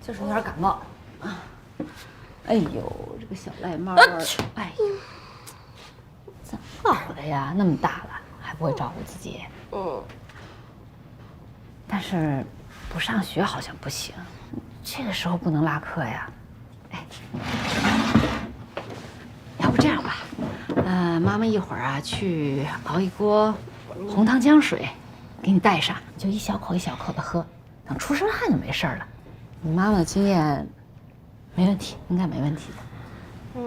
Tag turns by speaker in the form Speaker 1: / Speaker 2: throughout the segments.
Speaker 1: 就是有点感冒啊。哎呦，这个小赖猫儿，哎呦，怎么搞的呀？那么大了还不会照顾自己。但是不上学好像不行，这个时候不能落课呀。哎，要不这样吧，妈妈一会儿啊去熬一锅红糖姜水，给你带上，你就一小口一小口的喝，等出身汗就没事了。你妈妈的经验没问题，应该没问题的。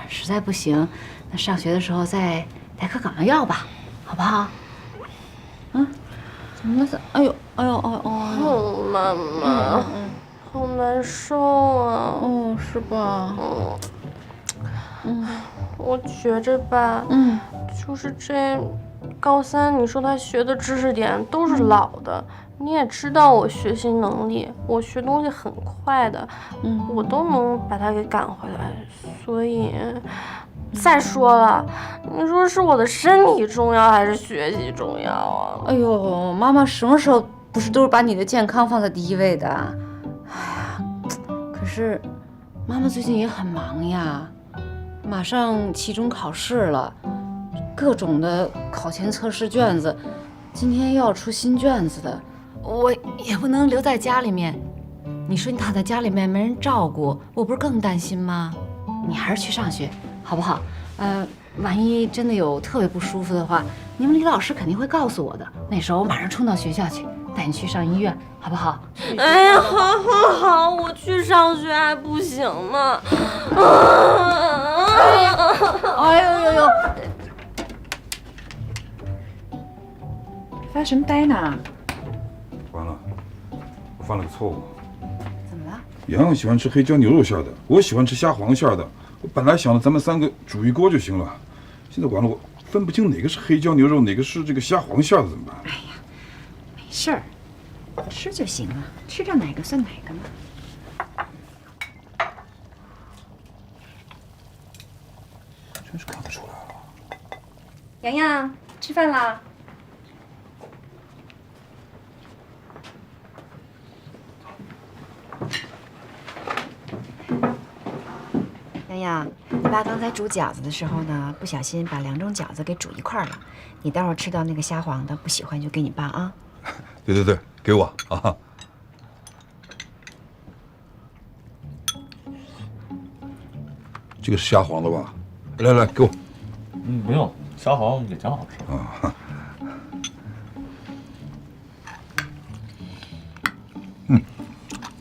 Speaker 1: 实在不行，那上学的时候再带颗感冒药吧，好不好？怎么了？哎呦，哎呦，哎呦，
Speaker 2: 妈妈，好难受啊。
Speaker 1: 是吧？
Speaker 2: 我觉着吧，就是这高三，你说他学的知识点都是老的，你也知道我学习能力，我学东西很快的，我都能把他给赶回来，所以。再说了，你说是我的身体重要还是学习重要啊？
Speaker 1: 哎呦，妈妈什么时候不是都是把你的健康放在第一位的？哎呀，可是妈妈最近也很忙呀，马上期中考试了，各种的考前测试卷子，今天又要出新卷子的，我也不能留在家里面。你说你躺在家里面没人照顾，我不是更担心吗？你还是去上学。好不好？万一真的有特别不舒服的话，你们李老师肯定会告诉我的。那时候我马上冲到学校去，带你去上医院，好不好？
Speaker 2: 哎呀，好，我去上学还不行吗？
Speaker 1: 哎呦，
Speaker 3: 发什么呆呢？
Speaker 4: 完了，我犯了个错误。
Speaker 3: 怎么了？
Speaker 4: 洋洋喜欢吃黑椒牛肉馅的，我喜欢吃虾黄馅的。我本来想着咱们3个煮一锅就行了，现在完了，我分不清哪个是黑椒牛肉，哪个是这个虾黄馅的，怎么办？
Speaker 3: 哎呀，没事儿，吃就行了，吃着哪个算哪个嘛。
Speaker 4: 真是看不出来了。
Speaker 3: 洋洋，吃饭啦？洋洋，你爸刚才煮饺子的时候呢，不小心把2种饺子给煮一块了。你待会儿吃到那个虾黄的，不喜欢就给你爸啊。
Speaker 4: 对，给我啊！这个是虾黄的吧？来，给我。
Speaker 5: 不用，虾黄也挺好吃。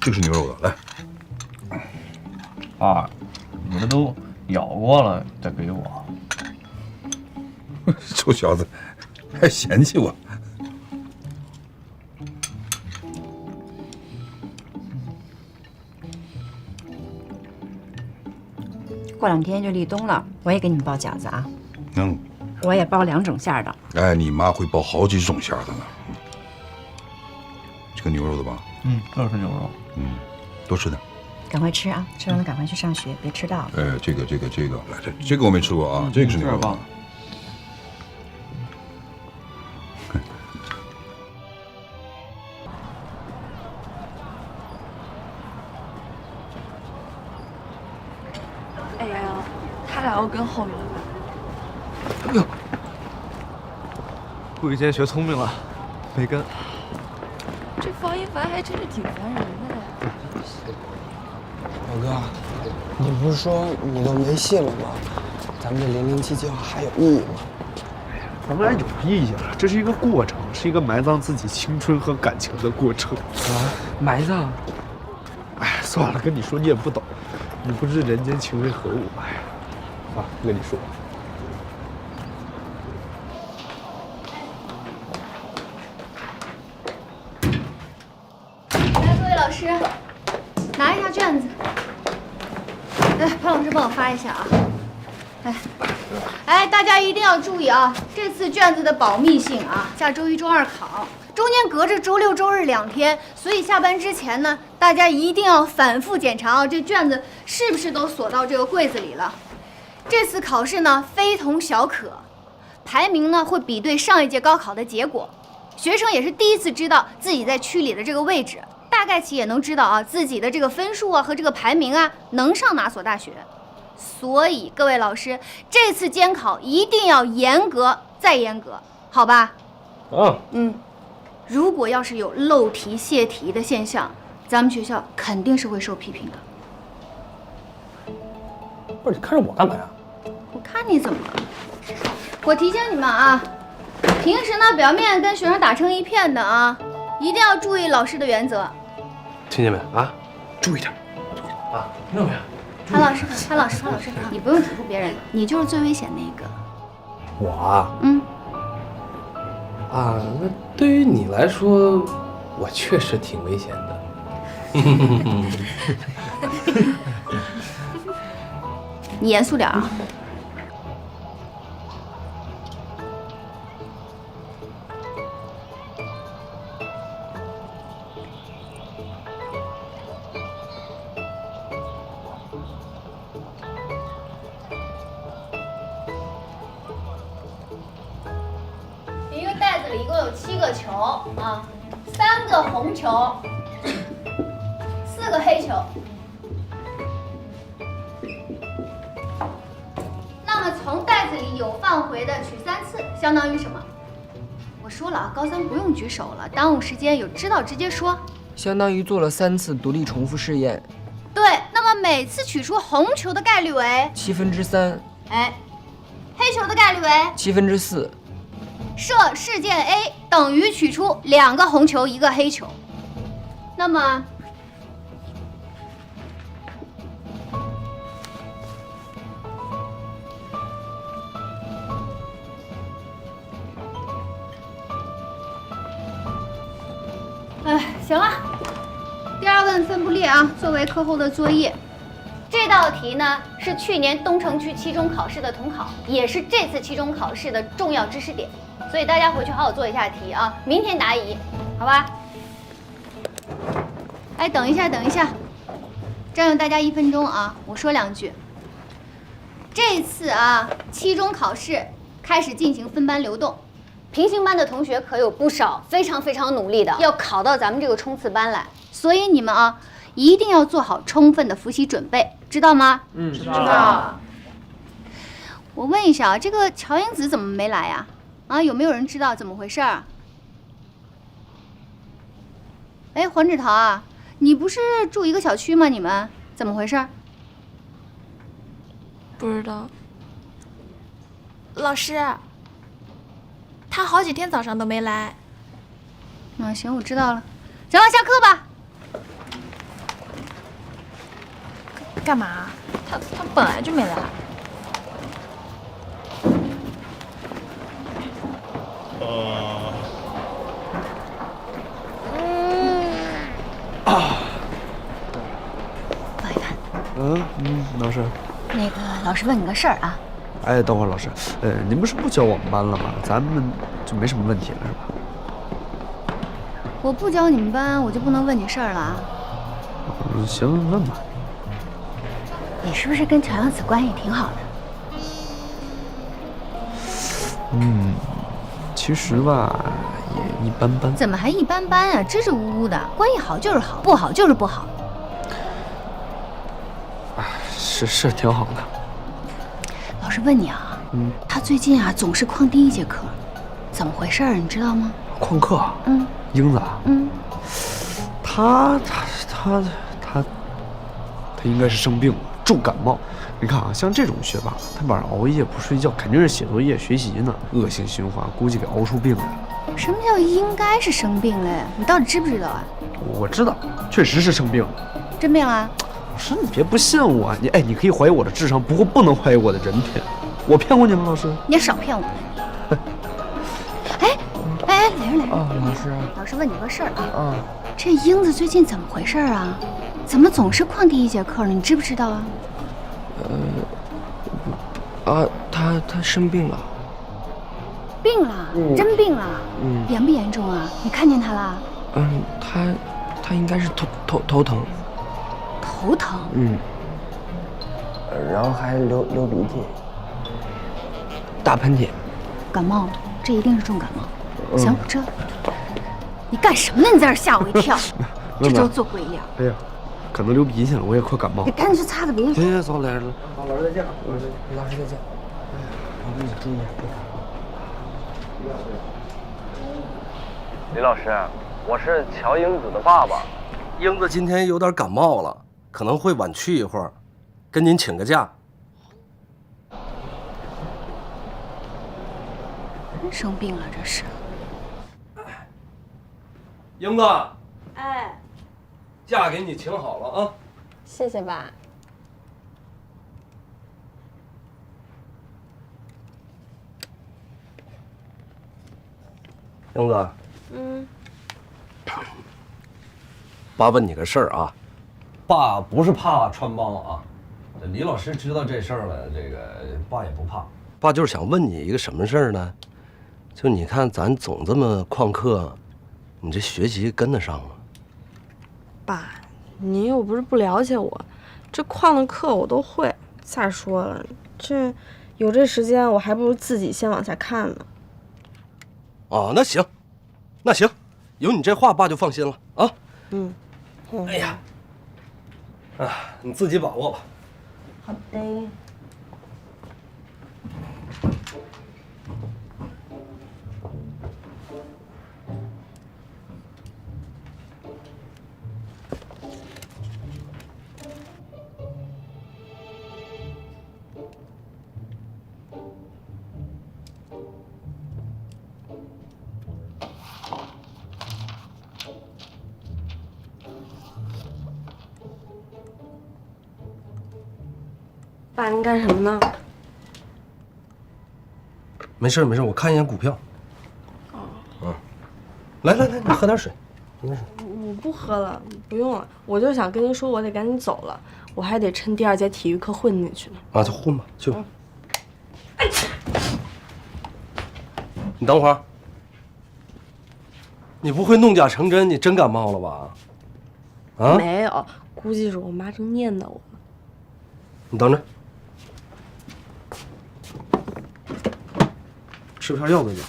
Speaker 4: 这个是牛肉的，来。
Speaker 5: 啊，你们都咬过了再给我。
Speaker 4: 臭小子，还嫌弃我。
Speaker 3: 过2天就立冬了，我也给你们包饺子啊。我也包2种馅儿的。
Speaker 4: 哎，你妈会包好几种馅儿的呢。这个牛肉的吧？
Speaker 5: 这是牛肉。
Speaker 4: 多吃点。
Speaker 3: 赶快吃啊！吃完了赶快去上学，别迟到了。
Speaker 4: 哎，这个，来，这个我没吃过啊，这个是牛肉的。
Speaker 2: 哎呀，他俩要跟后面了。
Speaker 6: 哎呦，顾雨今天学聪明了，没跟。
Speaker 2: 这防一凡还真是挺烦人的呀。
Speaker 7: 老哥，你不是说你都没戏了吗？咱们这007计划还有意义吗？
Speaker 6: 当然有意义了，这是一个过程，是一个埋葬自己青春和感情的过程。
Speaker 7: 埋葬？
Speaker 6: 哎，算了，跟你说你也不懂，你不知人间情为何物。哎，不跟你说。
Speaker 8: 来，各位老师，拿一下卷子。来，潘老师帮我发一下啊。哎，大家一定要注意啊！这次卷子的保密性啊，下周1、周2考，中间隔着周6、周日2天，所以下班之前呢，大家一定要反复检查啊，这卷子是不是都锁到这个柜子里了。这次考试呢，非同小可，排名呢会比对上一届高考的结果，学生也是第一次知道自己在区里的这个位置，大概其也能知道啊自己的这个分数啊和这个排名啊能上哪所大学。所以各位老师，这次监考一定要严格再严格，好吧？如果要是有漏题、泄题的现象，咱们学校肯定是会受批评的。
Speaker 6: 不是，你看着我干嘛呀？
Speaker 8: 我看你怎么了？我提醒你们啊，平时呢表面跟学生打成一片的啊，一定要注意老师的原则。
Speaker 6: 听见没啊？注意点啊！听到没有？
Speaker 8: 潘老师，你不用嘱咐别人，你就是最危险那个。
Speaker 6: 我啊，那对于你来说，我确实挺危险的。
Speaker 8: 你严肃点啊！一个袋子里一共有7个球啊，3个红球，4个黑球。那么从袋子里有放回的取3次，相当于什么？我说了啊，高3不用举手了，耽误时间，有知道直接说。
Speaker 7: 相当于做了3次独立重复试验。
Speaker 8: 对，那么每次取出红球的概率为
Speaker 7: 3/7。
Speaker 8: 哎，黑球的概率为
Speaker 7: 4/4。
Speaker 8: 设事件 A 等于取出2个红球1个黑球，那么行了，第2问分布列啊，作为课后的作业。这道题呢是去年东城区期中考试的统考，也是这次期中考试的重要知识点，所以大家回去好好做一下题啊，明天答疑，好吧？哎，等一下，占用大家1分钟啊，我说2句。这次啊，期中考试开始进行分班流动，平行班的同学可有不少非常努力的，要考到咱们这个冲刺班来，所以你们啊，一定要做好充分的复习准备，知道吗？
Speaker 6: 知
Speaker 8: 道。我问一下啊，这个乔英子怎么没来呀？啊，有没有人知道怎么回事儿？哎，黄志桃啊，你不是住一个小区吗？你们怎么回事？
Speaker 9: 不知道。老师，他好几天早上都没来。
Speaker 8: 行，我知道了。行了，下课吧。
Speaker 9: 干嘛？他本来就没来。
Speaker 8: 王一凡。
Speaker 3: 老师。
Speaker 8: 那个老师问你个事儿啊。
Speaker 6: 哎，等会儿老师，您不是不教我们班了吗？咱们就没什么问题了是吧？
Speaker 8: 我不教你们班，我就不能问你事儿了啊？
Speaker 6: 行，问吧。
Speaker 8: 你是不是跟乔洋子关系挺好的？
Speaker 6: 其实吧，也一般般。
Speaker 8: 怎么还一般般啊？支支吾吾的，关系好就是好，不好就是不好。
Speaker 6: 是挺好的。
Speaker 8: 老师问你啊，他最近啊总是旷第1节课，怎么回事儿？你知道吗？
Speaker 6: 旷课。英子啊。他应该是生病了，重感冒。你看啊，像这种学霸，他晚上熬夜不睡觉，肯定是写作业学习呢，恶性循环，估计给熬出病来了。
Speaker 8: 什么叫应该是生病了呀？你到底知不知道啊？
Speaker 6: 我知道，确实是生病了。
Speaker 8: 真病了？
Speaker 6: 老师，你别不信我，你可以怀疑我的智商，不过不能怀疑我的人品。我骗过你吗，老师？
Speaker 8: 你也少骗我了你。哎，来着。
Speaker 7: 老师。
Speaker 8: 老师问你个事儿啊。这英子最近怎么回事啊？怎么总是旷第1节课呢？你知不知道啊？
Speaker 7: 他生病了。
Speaker 8: 病了？真病了？严不严重啊？你看见他了？
Speaker 7: 他应该是头疼。
Speaker 8: 头疼？
Speaker 7: 然后还流鼻涕，打喷嚏。
Speaker 8: 感冒？这一定是重感冒。行，我知道。你干什么呢？你在这吓我一跳。这周做不了。
Speaker 6: 哎呀，可能流鼻涕了，我也快感冒
Speaker 8: 你。赶紧去擦擦鼻子。
Speaker 7: 行，走，来了，老师再见。老师再见。我跟你注意。
Speaker 10: 李老师，我是乔英子的爸爸。英子今天有点感冒了，可能会晚去一会儿，跟您请个假。
Speaker 8: 真生病了这是。
Speaker 10: 英子，
Speaker 2: 哎，
Speaker 10: 假给你请好了啊。
Speaker 2: 谢谢爸。
Speaker 10: 英子，爸问你个事儿啊，爸不是怕穿帮啊，这李老师知道这事儿了，这个爸也不怕。爸就是想问你一个什么事儿呢？就你看咱总这么旷课，你这学习跟得上吗？
Speaker 2: 爸，您又不是不了解我，这旷的课我都会。再说了，这有这时间，我还不如自己先往下看呢。
Speaker 10: 哦，那行，那行，有你这话，爸就放心了啊。哎呀，啊，你自己把握吧。
Speaker 2: 好的。爸，您干什么呢？
Speaker 10: 没事没事，我看一眼股票。来来来，你喝点水，喝点水。
Speaker 2: 我不喝了，不用了。我就想跟您说，我得赶紧走了，我还得趁第2节体育课混进去呢。
Speaker 10: 啊，就混吧，去吧。你等会儿，你不会弄假成真，你真感冒了吧？啊？
Speaker 2: 没有，估计是我妈正念叨我。
Speaker 10: 你等着，吃片药再讲。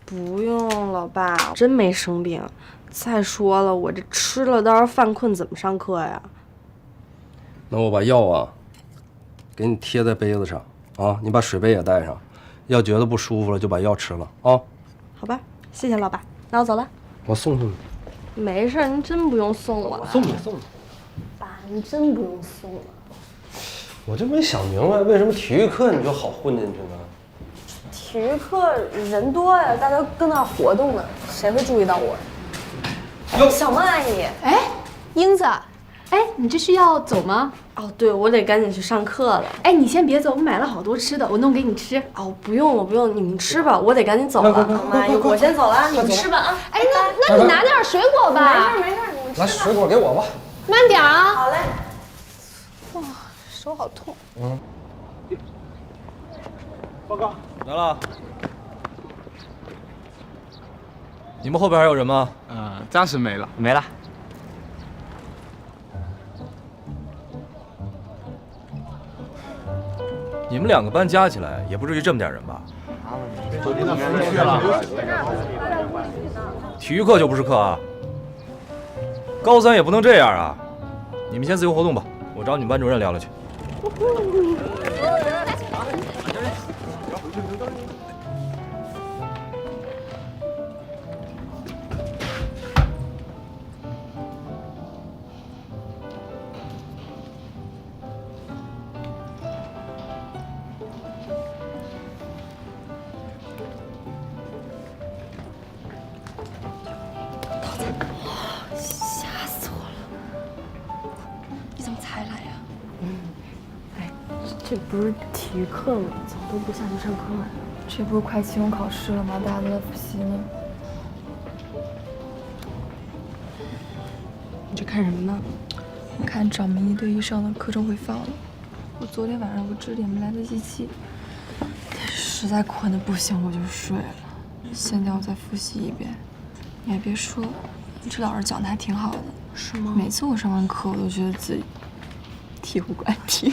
Speaker 2: 不用了，爸，真没生病。再说了，我这吃了倒是犯困，怎么上课呀？
Speaker 10: 那我把药啊，给你贴在杯子上啊，你把水杯也带上。要觉得不舒服了，就把药吃了啊。
Speaker 2: 好吧，谢谢老爸，那我走了。
Speaker 10: 我送你。
Speaker 2: 没事，您真不用送我了。
Speaker 10: 送你送你。
Speaker 2: 爸，您真不用送了。
Speaker 10: 我就没想明白，为什么体育课你就好混进去呢？
Speaker 2: 体育课人多呀，大家跟那儿活动呢，谁会注意到我？小孟阿姨，
Speaker 9: 哎，英子，哎，你这是要走吗？
Speaker 2: 哦，对，我得赶紧去上课了。
Speaker 9: 哎，你先别走，我买了好多吃的，我弄给你吃。
Speaker 2: 哦，不用了，不用，你们吃吧，我得赶紧走了。小孟阿姨，我先走了，你们吃吧啊。
Speaker 9: 哎，那你拿点水果吧。
Speaker 2: 没事，你们吃吧。
Speaker 10: 拿水果给我吧。
Speaker 9: 慢点啊。
Speaker 2: 好嘞。哇，手好痛。
Speaker 5: 报告来了。你们后边还有人吗？
Speaker 6: 暂时没了。
Speaker 5: 没了。你们2个班加起来也不至于这么点人吧？体育课就不是课啊！高3也不能这样啊！你们先自由活动吧，我找你们班主任聊聊去。
Speaker 9: 吓死我了！你怎么才来呀？
Speaker 2: 这不是体育课吗？怎么都不下去上课呀？
Speaker 11: 这不是快期中考试了吗？大家都在复习呢。
Speaker 2: 你这看什么呢？
Speaker 11: 我看找名一对医生的课程会放了。我昨天晚上有个支点没来得及记，实在困得不行，我就睡了。现在我再复习一遍。你还别说，这老师讲的还挺好的。
Speaker 2: 是吗？
Speaker 11: 每次我上完课，我都觉得自己醍醐灌顶。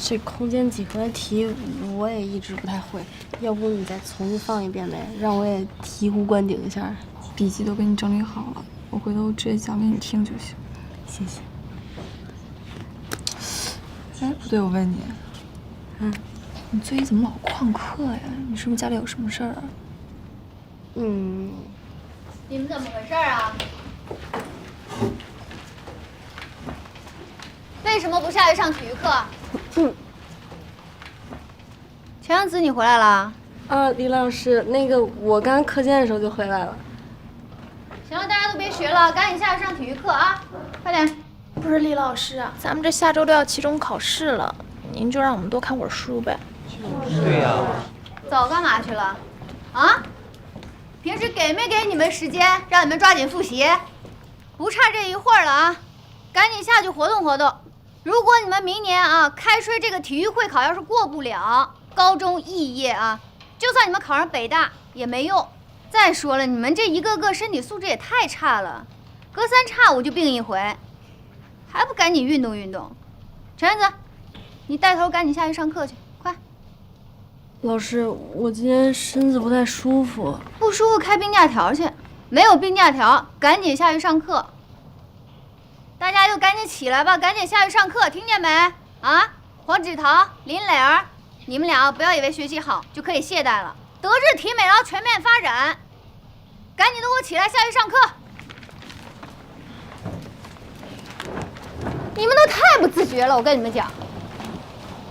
Speaker 2: 这空间几何的题我也一直不太会，要不你再重新放一遍呗，让我也醍醐灌顶一下。
Speaker 11: 笔记都给你整理好了，我回头直接讲给你听就行。
Speaker 2: 谢谢。
Speaker 11: 哎，不对，我问你，你最近怎么老旷课呀？你是不是家里有什么事儿啊？
Speaker 8: 你们怎么回事啊？为什么不下去上体育课？钱阳子，你回来了？
Speaker 2: 啊，李老师，那个我刚课间的时候就回来了。
Speaker 8: 行了，大家都别学了，赶紧下去上体育课啊！快点。
Speaker 9: 不是李老师啊，咱们这下周都要期中考试了，您就让我们多看会儿书呗。
Speaker 7: 对呀。
Speaker 8: 早干嘛去了？啊？平时给没给你们时间，让你们抓紧复习？不差这一会儿了啊！赶紧下去活动活动。如果你们明年啊开吹这个体育会考要是过不了，高中肄业啊，就算你们考上北大也没用。再说了，你们这一个个身体素质也太差了，隔3差5就病一回，还不赶紧运动运动？陈燕子，你带头赶紧下去上课去，快！
Speaker 2: 老师，我今天身子不太舒服。
Speaker 8: 不舒服开病假条去，没有病假条赶紧下去上课。大家就赶紧起来吧，赶紧下去上课，听见没？啊，黄芷桃、林磊儿，你们俩不要以为学习好就可以懈怠了，德智体美劳全面发展。赶紧都给我起来，下去上课！你们都太不自觉了，我跟你们讲，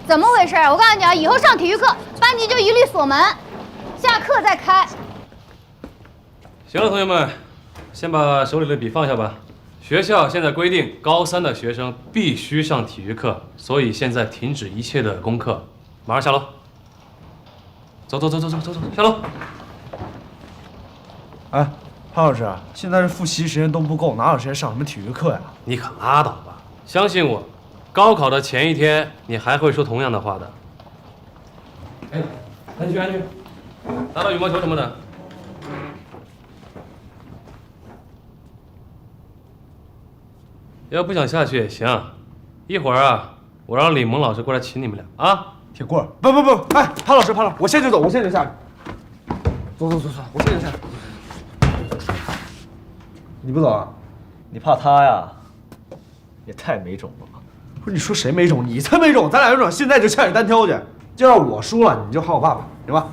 Speaker 8: 怎么回事？我告诉你啊，以后上体育课，班级就一律锁门，下课再开。
Speaker 12: 行了，同学们，先把手里的笔放下吧。学校现在规定，高3的学生必须上体育课，所以现在停止一切的功课，马上下楼。走，下楼。
Speaker 6: 哎，潘老师，现在是复习时间都不够，哪有时间上什么体育课呀？
Speaker 12: 你可拉倒吧！相信我，高考的前一天，你还会说同样的话的。哎，安全，打打羽毛球什么的。要不想下去也行，一会儿啊，我让李萌老师过来请你们俩啊。
Speaker 6: 铁棍儿，不，哎，潘老师，我现在就走，我现在就下去。走，我现在就下去。你不走啊？
Speaker 5: 你怕他呀？也太没种了吧！
Speaker 6: 不是你说谁没种？你才没种！咱俩有种，现在就下去单挑去。就要我输了，你就喊我爸爸，行吧？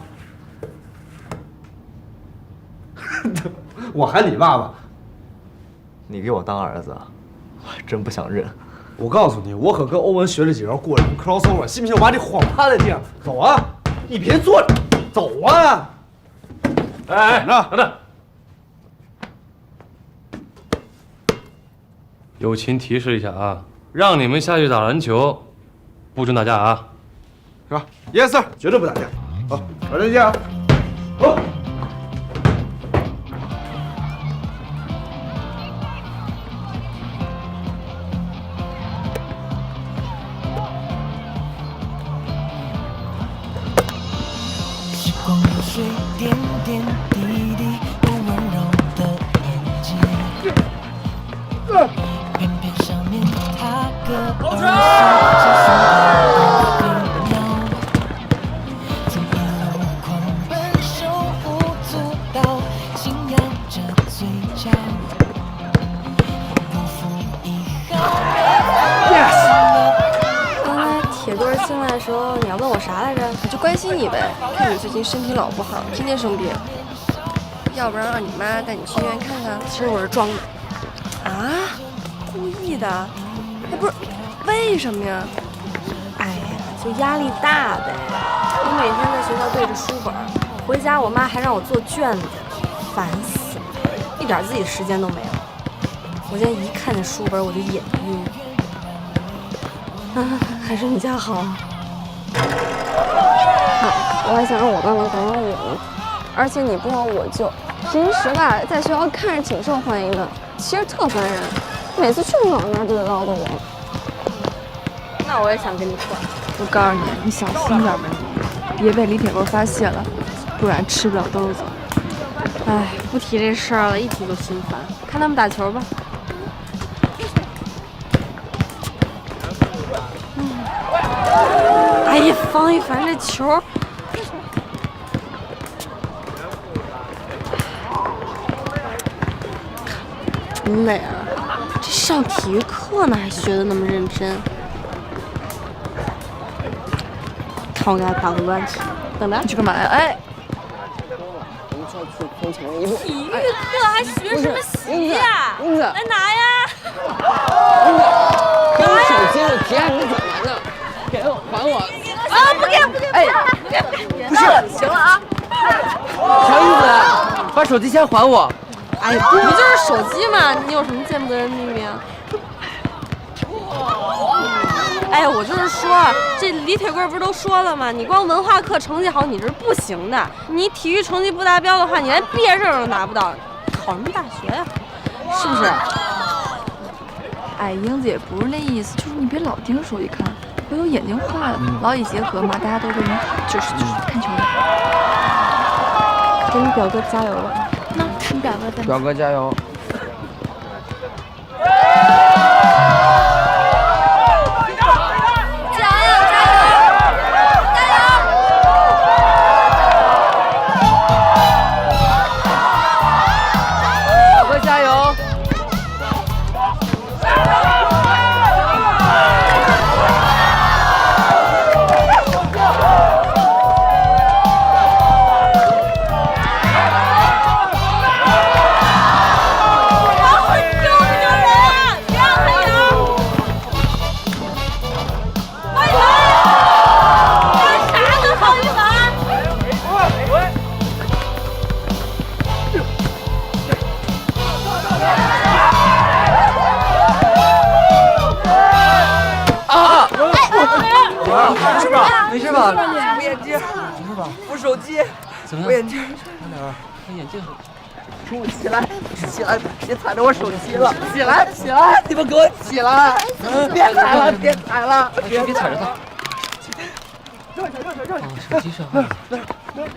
Speaker 6: 我喊你爸爸。
Speaker 5: 你给我当儿子，我还真不想认。
Speaker 6: 我告诉你，我可跟欧文学了几招过人 crossover， 信不信我把你晃趴在地上？走啊！你别坐着，走啊！
Speaker 12: 哎，等等。友情提示一下啊，让你们下去打篮球，不准打架啊！
Speaker 6: 是吧 ？Yes sir， 绝对不打架。好，晚上见啊！走。
Speaker 13: 时光流水，点点滴滴，不温柔的眼睛。偏偏上面踏个儿从一路狂奔，手舞足蹈，轻咬着嘴角，不负一毫。
Speaker 2: 刚才铁墩进来的时候，你要问我啥来着？我就关心你呗，看你最近身体老不好，天天生病。要不然让你妈带你去医院看看。其实我是装的。啊？故意的？哎，不是，为什么呀？哎呀，就压力大呗。我每天在学校对着书本，回家我妈还让我做卷子，烦死了，一点自己的时间都没有。我现在一看见书本我就眼晕。啊，还是你家好。我还想让我爸妈管管我呢，而且你不好我舅，平时吧在学校看着挺受欢迎的，其实特烦人，每次去老那就得唠叨我。那我也想跟你换。
Speaker 11: 我告诉你，你小心点吧，别被李铁棍发现了，不然吃不了兜子。
Speaker 2: 哎，不提这事儿了，一提就心烦。看他们打球吧。哎呀，方一凡这球。磊儿，这上体育课呢还学得那么认真。看我给他打个乱题，等着。
Speaker 11: 你去干嘛呀？哎，
Speaker 7: 我们再去从前面一步。
Speaker 2: 体育课还学什么习呀？来拿呀！
Speaker 7: 给我手机，我提案你怎么的？给我，还我！
Speaker 2: 啊，不给！哎，
Speaker 7: 不是，
Speaker 2: 行了啊！
Speaker 7: 啥意思？把手机先还我！
Speaker 2: 哎呀，不就是手机吗？你有什么见不得人秘密啊？哎呀，我就是说，这李铁贵不是都说了吗？你光文化课成绩好，你是不行的。你体育成绩不达标的话，你连毕业证都拿不到，考什么大学呀？是不是？
Speaker 11: 哎，英子也不是那意思，就是你别老盯着手机看，回头眼睛坏了。劳逸结合嘛，大家都对你好。就是看球的。
Speaker 2: 给你表哥加油了。
Speaker 11: 那你表哥在哪？
Speaker 7: 表哥加油！没事吧？我眼镜，我手机，我眼镜，我眼镜。冲我起来，起来，别踩着我手机了！起来，起来！你们给我起来！别踩了，别踩了！
Speaker 12: 别踩着他。手机上。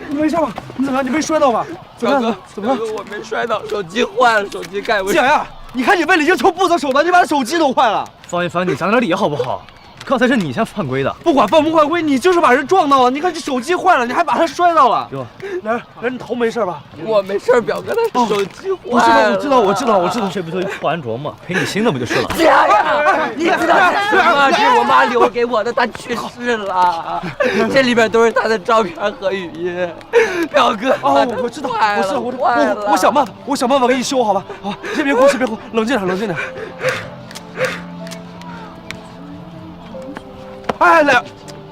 Speaker 6: 你没事吧？你怎么样？你没摔到吧？怎么样？怎么了？
Speaker 7: 我没摔倒，手机坏了，手机盖不。
Speaker 6: 姐呀，你看你为了赢球不择手段，你把手机都坏了。
Speaker 5: 方一凡，你讲点理好不好？刚才是你先犯规的，
Speaker 6: 不管犯不犯规，你就是把人撞到了。你看这手机坏了，你还把他摔到了。哟，来，你头没事吧？
Speaker 7: 我没事，表哥他手机坏了。
Speaker 6: 我知道。
Speaker 5: 这不就一破安卓吗？赔你新的不就是了？
Speaker 7: 姐呀，你知道这是我妈留给我的，她去世了，这里边都是她的照片和语音。表哥，
Speaker 6: 我知道，我想办法给你修，好吧？好，先别哭，冷静点。哎，来，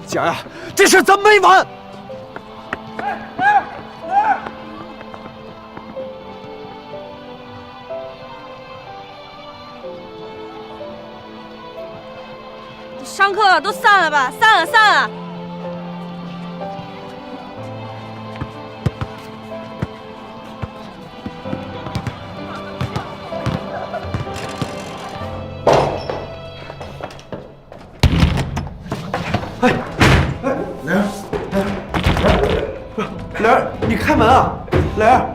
Speaker 6: 姐呀，这事咱没完。
Speaker 2: 上课了，都散了吧，散了。
Speaker 6: 磊儿，你开门啊，磊儿。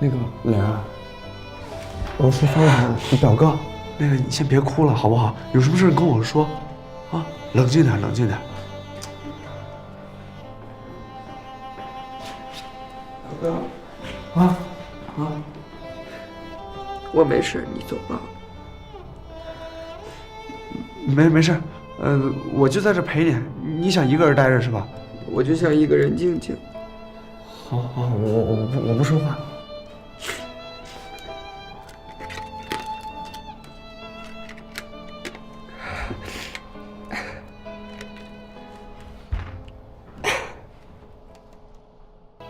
Speaker 6: 那个磊儿，我是方涵，你表哥。那个你先别哭了，好不好？有什么事跟我说，啊，冷静点。表哥，啊，
Speaker 7: 我没事，你走吧。
Speaker 6: 没事，我就在这陪你。你想一个人待着是吧？
Speaker 7: 我就想一个人静静。
Speaker 6: 好，我不说话。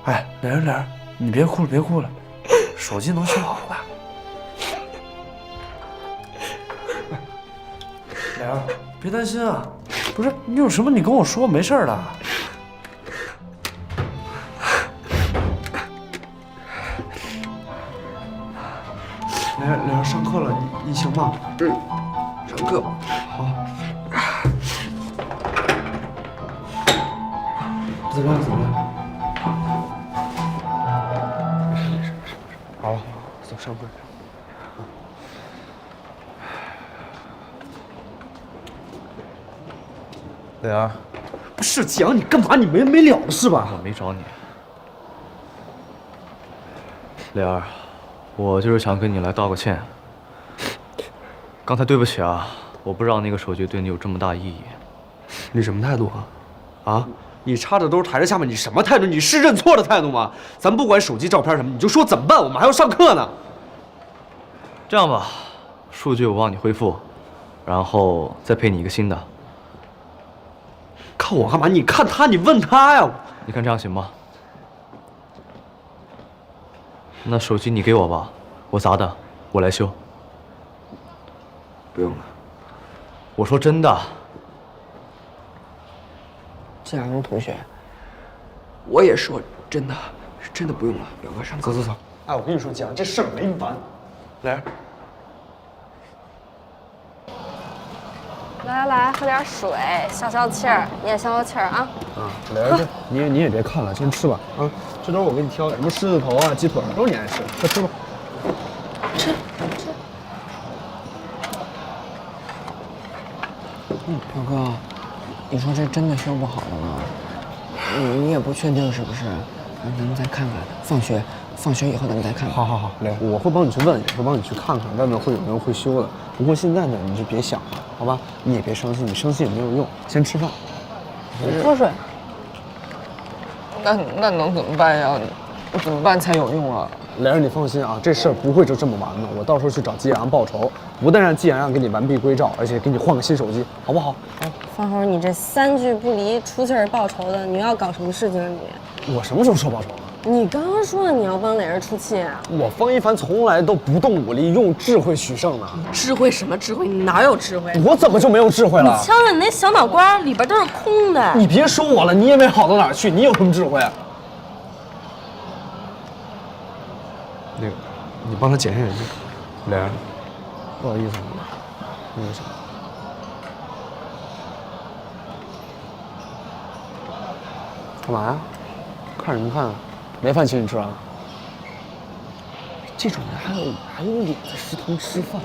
Speaker 6: 哎，磊儿，你别哭了，手机能修好的。磊儿，别担心啊，不是你有什么你跟我说，没事的。磊儿，上课了，你行吗？
Speaker 7: 上课。
Speaker 6: 好。怎么样？没事。好了，走上课。
Speaker 5: 磊儿，
Speaker 6: 不是季阳，你干嘛？你没完没了的是吧？
Speaker 5: 我没找你。磊儿，我就是想跟你来道个歉。刚才对不起啊，我不知道那个手机对你有这么大意义。
Speaker 6: 你什么态度啊？啊？你插着兜抬着下巴，你什么态度？你是认错的态度吗？咱不管手机照片什么，你就说怎么办？我们还要上课呢。
Speaker 5: 这样吧，数据我帮你恢复，然后再配你一个新的。
Speaker 6: 看我干嘛？你看他，你问他呀。
Speaker 5: 你看这样行吗？那手机你给我吧，我砸的，我来修。
Speaker 7: 不用了。
Speaker 5: 我说真的。
Speaker 7: 季亚东同学，我也说真的，是真的不用了。表哥上课。
Speaker 6: 走。哎，我跟你说，季阳，这事儿没完。来。
Speaker 2: 来，喝点水，消消气儿。你也消消气儿啊。
Speaker 6: 来，你也别看了，先吃吧。啊，这都是我给你挑的，什么狮子头啊、鸡腿都是你爱吃，快吃吧。
Speaker 2: 吃。
Speaker 7: 表哥，你说这真的修不好了吗？你也不确定是不是？咱们再看看，放学以后咱们再看看。
Speaker 6: 好，来，我会帮你去问，也会帮你去看看，外面会有人会修的。不过现在呢，你就别想了，好吧？你也别伤心，你伤心也没有用，先吃饭。
Speaker 2: 喝水。
Speaker 7: 那能怎么办呀？怎么办才有用啊？
Speaker 6: 蕾儿，你放心啊，这事儿不会就这么完的。我到时候去找季阳报仇，不但让季阳给你完璧归赵，而且给你换个新手机，好不好？
Speaker 2: 方猴，你这3句不离出气儿报仇的，你要搞什么事情啊你？
Speaker 6: 我什么时候说报仇了？
Speaker 2: 你刚刚说了你要帮磊儿出气啊！
Speaker 6: 我方一凡从来都不动武力，用智慧取胜的。
Speaker 2: 智慧什么智慧？你哪有智慧？
Speaker 6: 我怎么就没有智慧了？
Speaker 2: 你瞧瞧你那小脑瓜里边都是空的。
Speaker 6: 你别说我了，你也没好到哪儿去，你有什么智慧啊？那个，你帮他检验一下。蕾儿，不好意思，那个啥。干嘛呀？看什么看啊？没饭请你吃啊？这种人还有脸在食堂吃饭？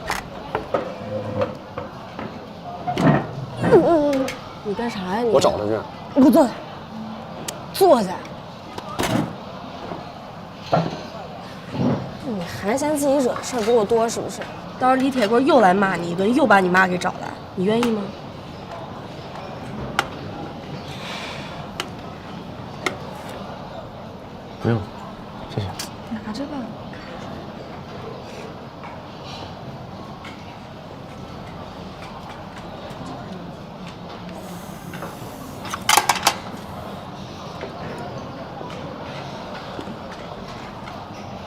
Speaker 2: 你干啥呀你？
Speaker 6: 我找他去。
Speaker 2: 你给我坐下。坐下。你还嫌自己惹的事儿不够多是不是？到时候李铁棍又来骂你一顿，又把你妈给找来，你愿意吗？
Speaker 6: 不用，谢谢。
Speaker 11: 拿着吧。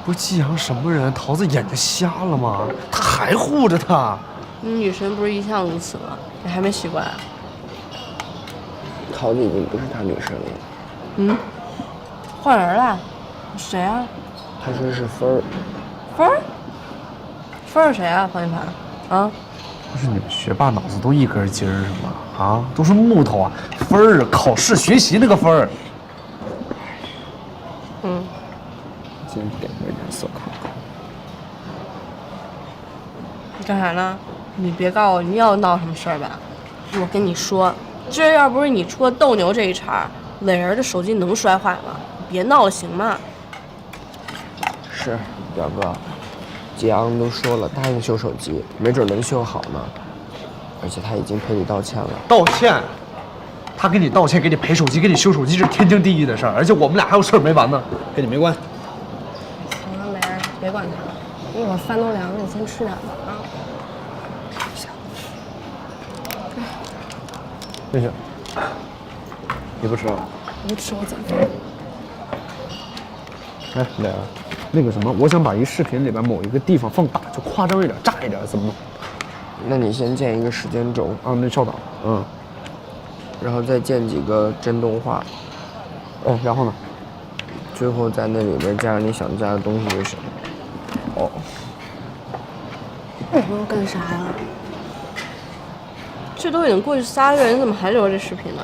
Speaker 6: 不是季阳什么人？桃子眼睛瞎了吗？他还护着他。
Speaker 2: 你女神不是一向如此吗？你还没习惯啊？
Speaker 7: 桃子已经不是他女神了。
Speaker 2: 嗯，换人了？谁啊？
Speaker 7: 他说是芬儿。
Speaker 2: 芬儿？芬儿是谁啊？方一凡？啊？
Speaker 6: 不是你们学霸脑子都一根筋儿是吗？啊，都是木头啊！分儿，考试学习那个分儿。
Speaker 2: 嗯。
Speaker 7: 今天点个颜色看看。
Speaker 2: 你干啥呢？你别告诉我你又闹什么事儿吧？我跟你说，今儿要不是你出了斗牛这一茬，磊儿的手机能摔坏吗？别闹了行吗？
Speaker 7: 是，表哥，季阳都说了，答应修手机，没准能修好呢。而且他已经赔你道歉了。
Speaker 6: 道歉？他给你道歉，给你赔手机，给你修手机，这是天经地义的事儿。而且我们俩还有事儿没完呢，跟你没关系。
Speaker 2: 行了，磊儿，别管他了，一会儿饭都凉了，你先吃点吧啊。
Speaker 6: 谢谢。你不吃啊？
Speaker 11: 我不吃，我减肥。
Speaker 6: 哎，磊儿，那个什么，我想把一视频里边某一个地方放大，就夸张一点、炸一点，怎么弄？
Speaker 7: 那你先建一个时间轴
Speaker 6: 啊，那稍等，
Speaker 7: 然后再建几个真动画，
Speaker 6: 然后呢？
Speaker 7: 最后在那里边加上你想加的东西就行。哦。
Speaker 2: 我要干啥呀？这都已经过去3个月，你怎么还留着这视频呢？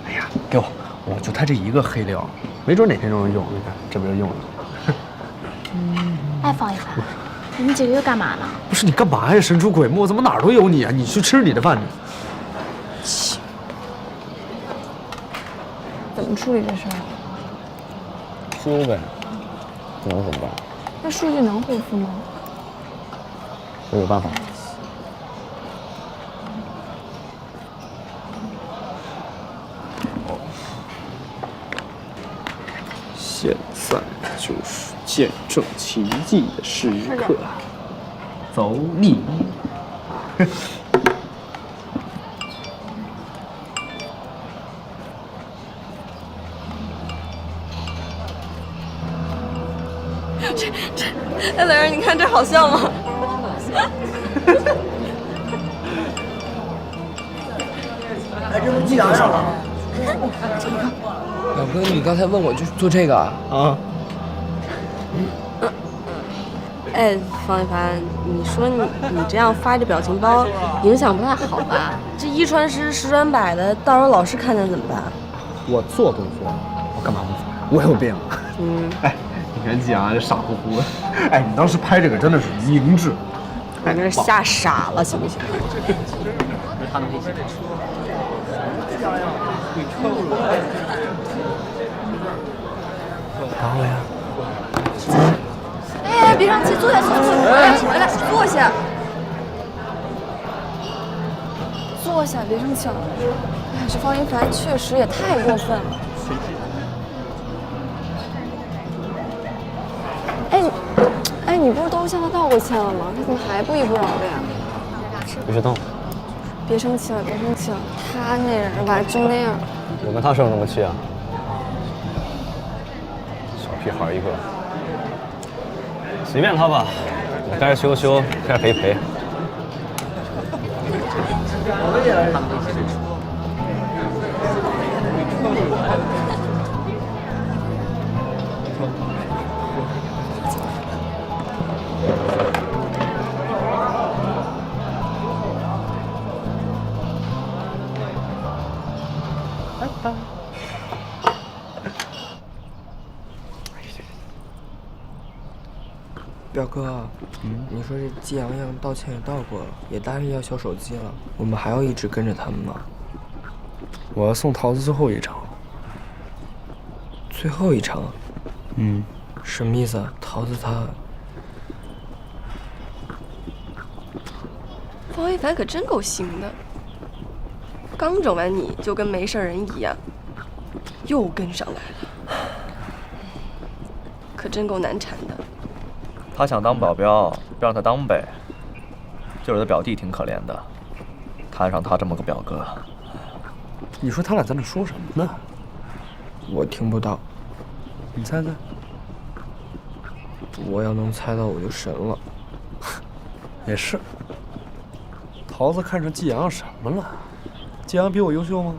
Speaker 6: 哎呀，给我，我就他这一个黑料，没准哪天就能用。你看，这不就用了？
Speaker 9: 哎，方一凡，你几个月干嘛呢？
Speaker 6: 不是你干嘛呀？神出鬼没，怎么哪儿都有你啊？你去吃你的饭去。
Speaker 11: 怎么处理这事儿啊？
Speaker 6: 修呗，不能怎么办？
Speaker 11: 那数据能恢复吗？
Speaker 6: 我有办法。现在就是见证奇迹的时刻，走你！
Speaker 2: 哎，磊儿，你看这好笑吗？
Speaker 7: 哎，这不寄阳上了。表哥，你刚才问我就是做这个啊？
Speaker 2: 哎，方一凡，你说你这样发这表情包，影响不太好吧？这一传十，十传百的，到时候老师看见怎么办？
Speaker 6: 我做都做了，我干嘛不发？我有病啊！哎，你看季阳这傻乎乎的，哎，你当时拍这个真的是明智。
Speaker 2: 你这吓傻了，行不行？
Speaker 6: 他能一起。
Speaker 7: 打我呀！
Speaker 11: 哎，别生气，坐下，回来，坐下，坐下，别生气了。哎，这方一凡确实也太过分了。哎，你不是都向他道过歉了吗？他怎么还不依不饶的呀？
Speaker 5: 别激动，
Speaker 11: 别生气了，别生气了。他那人吧，就那样。
Speaker 5: 我跟他生什么气啊？小屁孩一个，随便他吧。我该修修，该赔赔。
Speaker 7: 表哥，你说这季阳阳道歉也道过了，也答应要修手机了，我们还要一直跟着他们吗？
Speaker 6: 我要送桃子最后一程。
Speaker 7: 最后一程？什么意思啊？桃子她……
Speaker 2: 方一凡可真够行的，刚整完你就跟没事人一样，又跟上来了，可真够难缠的。
Speaker 5: 他想当保镖，就让他当呗。就是他表弟挺可怜的，摊上他这么个表哥。
Speaker 6: 你说他俩在那说什么呢？
Speaker 7: 我听不到，
Speaker 6: 你猜猜。
Speaker 7: 我要能猜到我就神了。
Speaker 6: 也是。桃子看上季阳什么了？季阳比我优秀吗？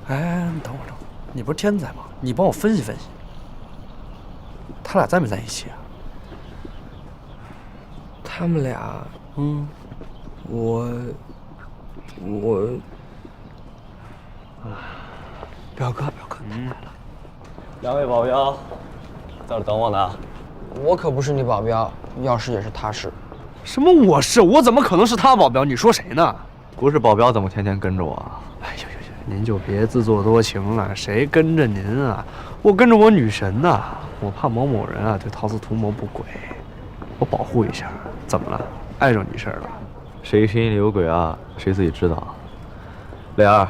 Speaker 6: 哎，等会儿，你不是天才吗？你帮我分析分析，他俩在没在一起啊？
Speaker 7: 他们俩，我，表哥，来了。
Speaker 5: 两位保镖，在这等我呢。
Speaker 7: 我可不是你保镖，要是也是他是。
Speaker 6: 什么我是？我怎么可能是他保镖？你说谁呢？
Speaker 5: 不是保镖怎么天天跟着我啊？
Speaker 6: 哎呦，您就别自作多情了。谁跟着您啊？我跟着我女神呐。我怕某人啊对桃子图谋不轨，我保护一下。怎么了？碍着你事儿了？
Speaker 5: 谁心里有鬼啊？谁自己知道。磊儿，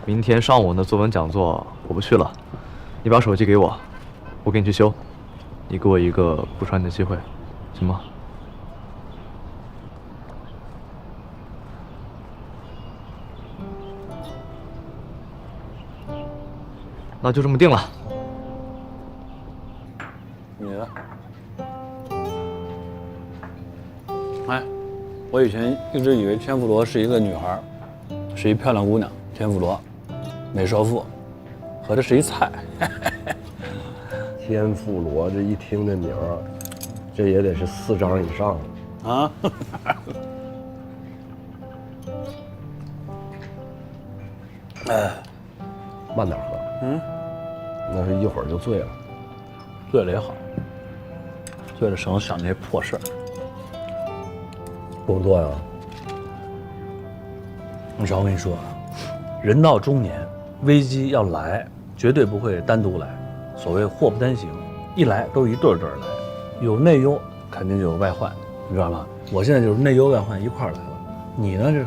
Speaker 5: 明天上午那作文讲座我不去了，你把手机给我，我给你去修。你给我一个不传你的机会，行吗？那就这么定了。
Speaker 14: 你呢？哎，我以前一直以为天妇罗是一个女孩，是一漂亮姑娘。天妇罗，美少妇，合着是一菜。
Speaker 10: 天妇罗这一听这名儿，这也得是4张以上了
Speaker 14: 啊！
Speaker 10: 哎，慢点喝。那是一会儿就醉了。
Speaker 14: 醉了也好。为了省得想那些破事儿。
Speaker 10: 工作呀，
Speaker 14: 你知道我跟你说啊，人到中年，危机要来，绝对不会单独来。所谓祸不单行，一来都是一对儿对儿来，有内忧肯定就有外患，你知道吗？我现在就是内忧外患一块儿来了。你呢，这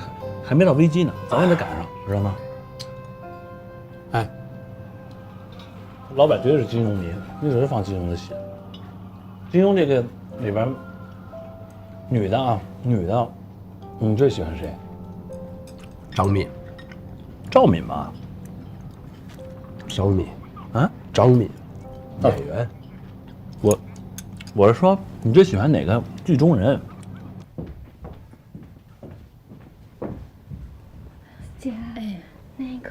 Speaker 14: 还没到危机呢，早晚得赶上，知道吗？哎，老板绝对是金庸迷，一直放金庸的戏。金庸这个里边，女的，你最喜欢谁？
Speaker 10: 张敏，
Speaker 14: 赵敏吧？
Speaker 10: 张敏
Speaker 14: 啊，
Speaker 10: 张敏，演员。
Speaker 14: 我是说，你最喜欢哪个剧中人？
Speaker 8: 姐，那个，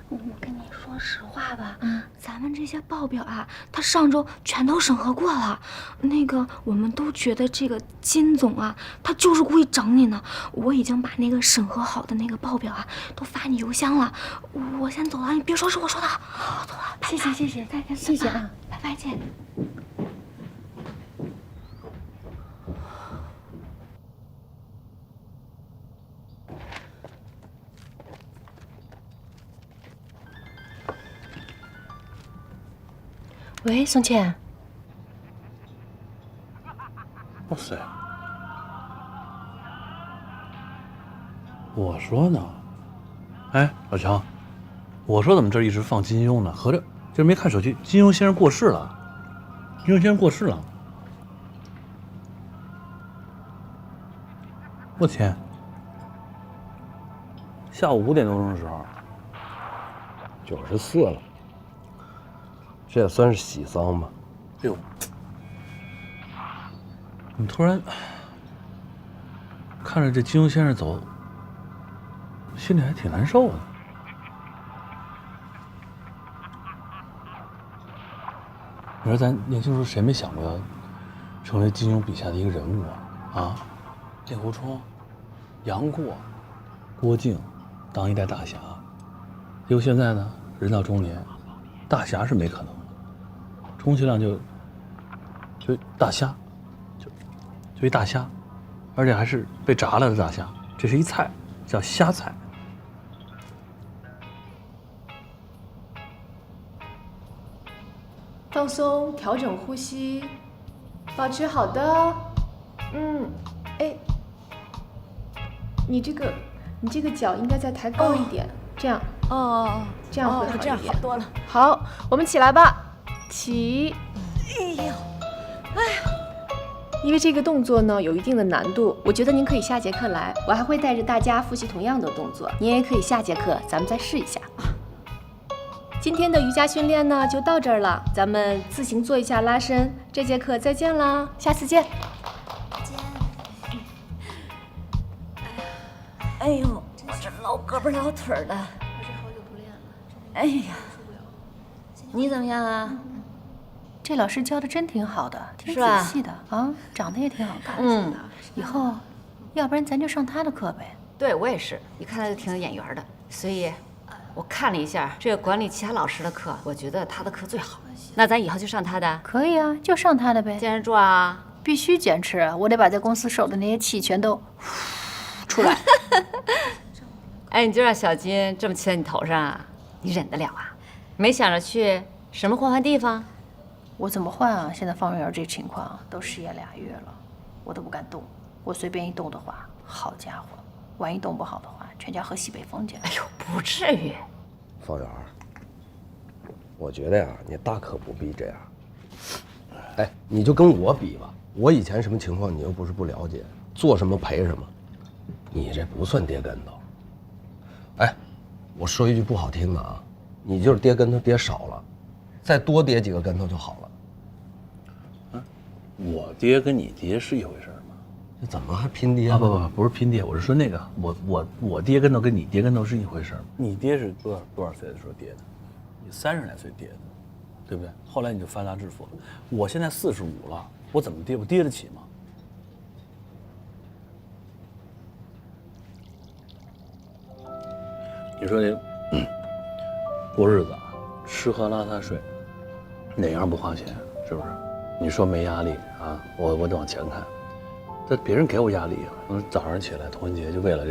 Speaker 8: 我跟你说实话吧，咱们这些报表啊，他上周全都审核过了。那个，我们都觉得这个金总啊，他就是故意整你呢。我已经把那个审核好的那个报表啊，都发你邮箱了。我先走了，你别说是我说的。我走了，谢谢，再见，
Speaker 1: 谢谢啊，
Speaker 8: 拜拜见。
Speaker 1: 喂，宋倩。
Speaker 14: 哇塞！我说呢，哎，老强，我说怎么这一直放金庸呢？合着今儿没看手机，金庸先生过世了。金庸先生过世了。我天！下午5点多钟的时候
Speaker 10: ，94了。这也算是喜丧吧。
Speaker 14: 哎呦，你突然看着这金庸先生走，心里还挺难受的。你说咱年轻时候谁没想过要成为金庸笔下的一个人物啊？啊，令狐冲、杨过、郭靖当一代大侠，结果现在呢，人到中年，大侠是没可能。充其量就大虾，就一大虾，而且还是被炸了的大虾。这是一菜，叫虾菜。
Speaker 15: 放松，调整呼吸，保持好的。哎，你这个脚应该再抬高一点，这样。这样会好一点。
Speaker 1: 这样好多了。
Speaker 15: 好，我们起来吧。起，哎呀，因为这个动作呢有一定的难度，我觉得您可以下节课来，我还会带着大家复习同样的动作，您也可以下节课咱们再试一下。今天的瑜伽训练呢就到这儿了，咱们自行做一下拉伸。这节课再见啦，下次见。
Speaker 1: 哎呦，我这老胳膊老腿的。
Speaker 2: 还是好久不练了。
Speaker 1: 哎呀，你怎么样啊？
Speaker 15: 这老师教的真挺好的，挺仔细的啊，长得也挺好看。以后，要不然咱就上他的课呗。
Speaker 3: 对，我也是，一看他就挺有眼缘的，所以，我看了一下这个管理其他老师的课，我觉得他的课最好。那咱以后就上他的？
Speaker 15: 可以啊，就上他的呗。
Speaker 3: 坚持住啊！
Speaker 15: 必须坚持，我得把在公司受的那些气全都出来。
Speaker 3: 哎，你就让小金这么骑在你头上啊，你忍得了啊？没想着去什么换地方？
Speaker 15: 我怎么换啊？现在方圆这情况都失业2月了，我都不敢动。我随便一动的话，好家伙，万一动不好的话，全家喝西北风去。
Speaker 3: 哎呦，不至于。
Speaker 10: 方圆，我觉得呀，你大可不必这样。哎，你就跟我比吧，我以前什么情况你又不是不了解，做什么赔什么，你这不算跌跟头。哎，我说一句不好听的啊，你就是跌跟头跌少了，再多跌几个跟头就好了。
Speaker 14: 我跌跟你跌是一回事吗？
Speaker 10: 这怎么还拼跌？
Speaker 14: 不是拼跌，我是说那个我跌跟头跟你跌跟头是一回事吗？你爹是多少岁的时候跌的？你30来岁跌的，对不对？后来你就发达致富了。我现在45了，我怎么跌？我跌得起吗？你说这过日子啊，吃喝拉撒睡，哪样不花钱？是不是？你说没压力啊？我得往前看，这别人给我压力啊。早上起来童文杰就为了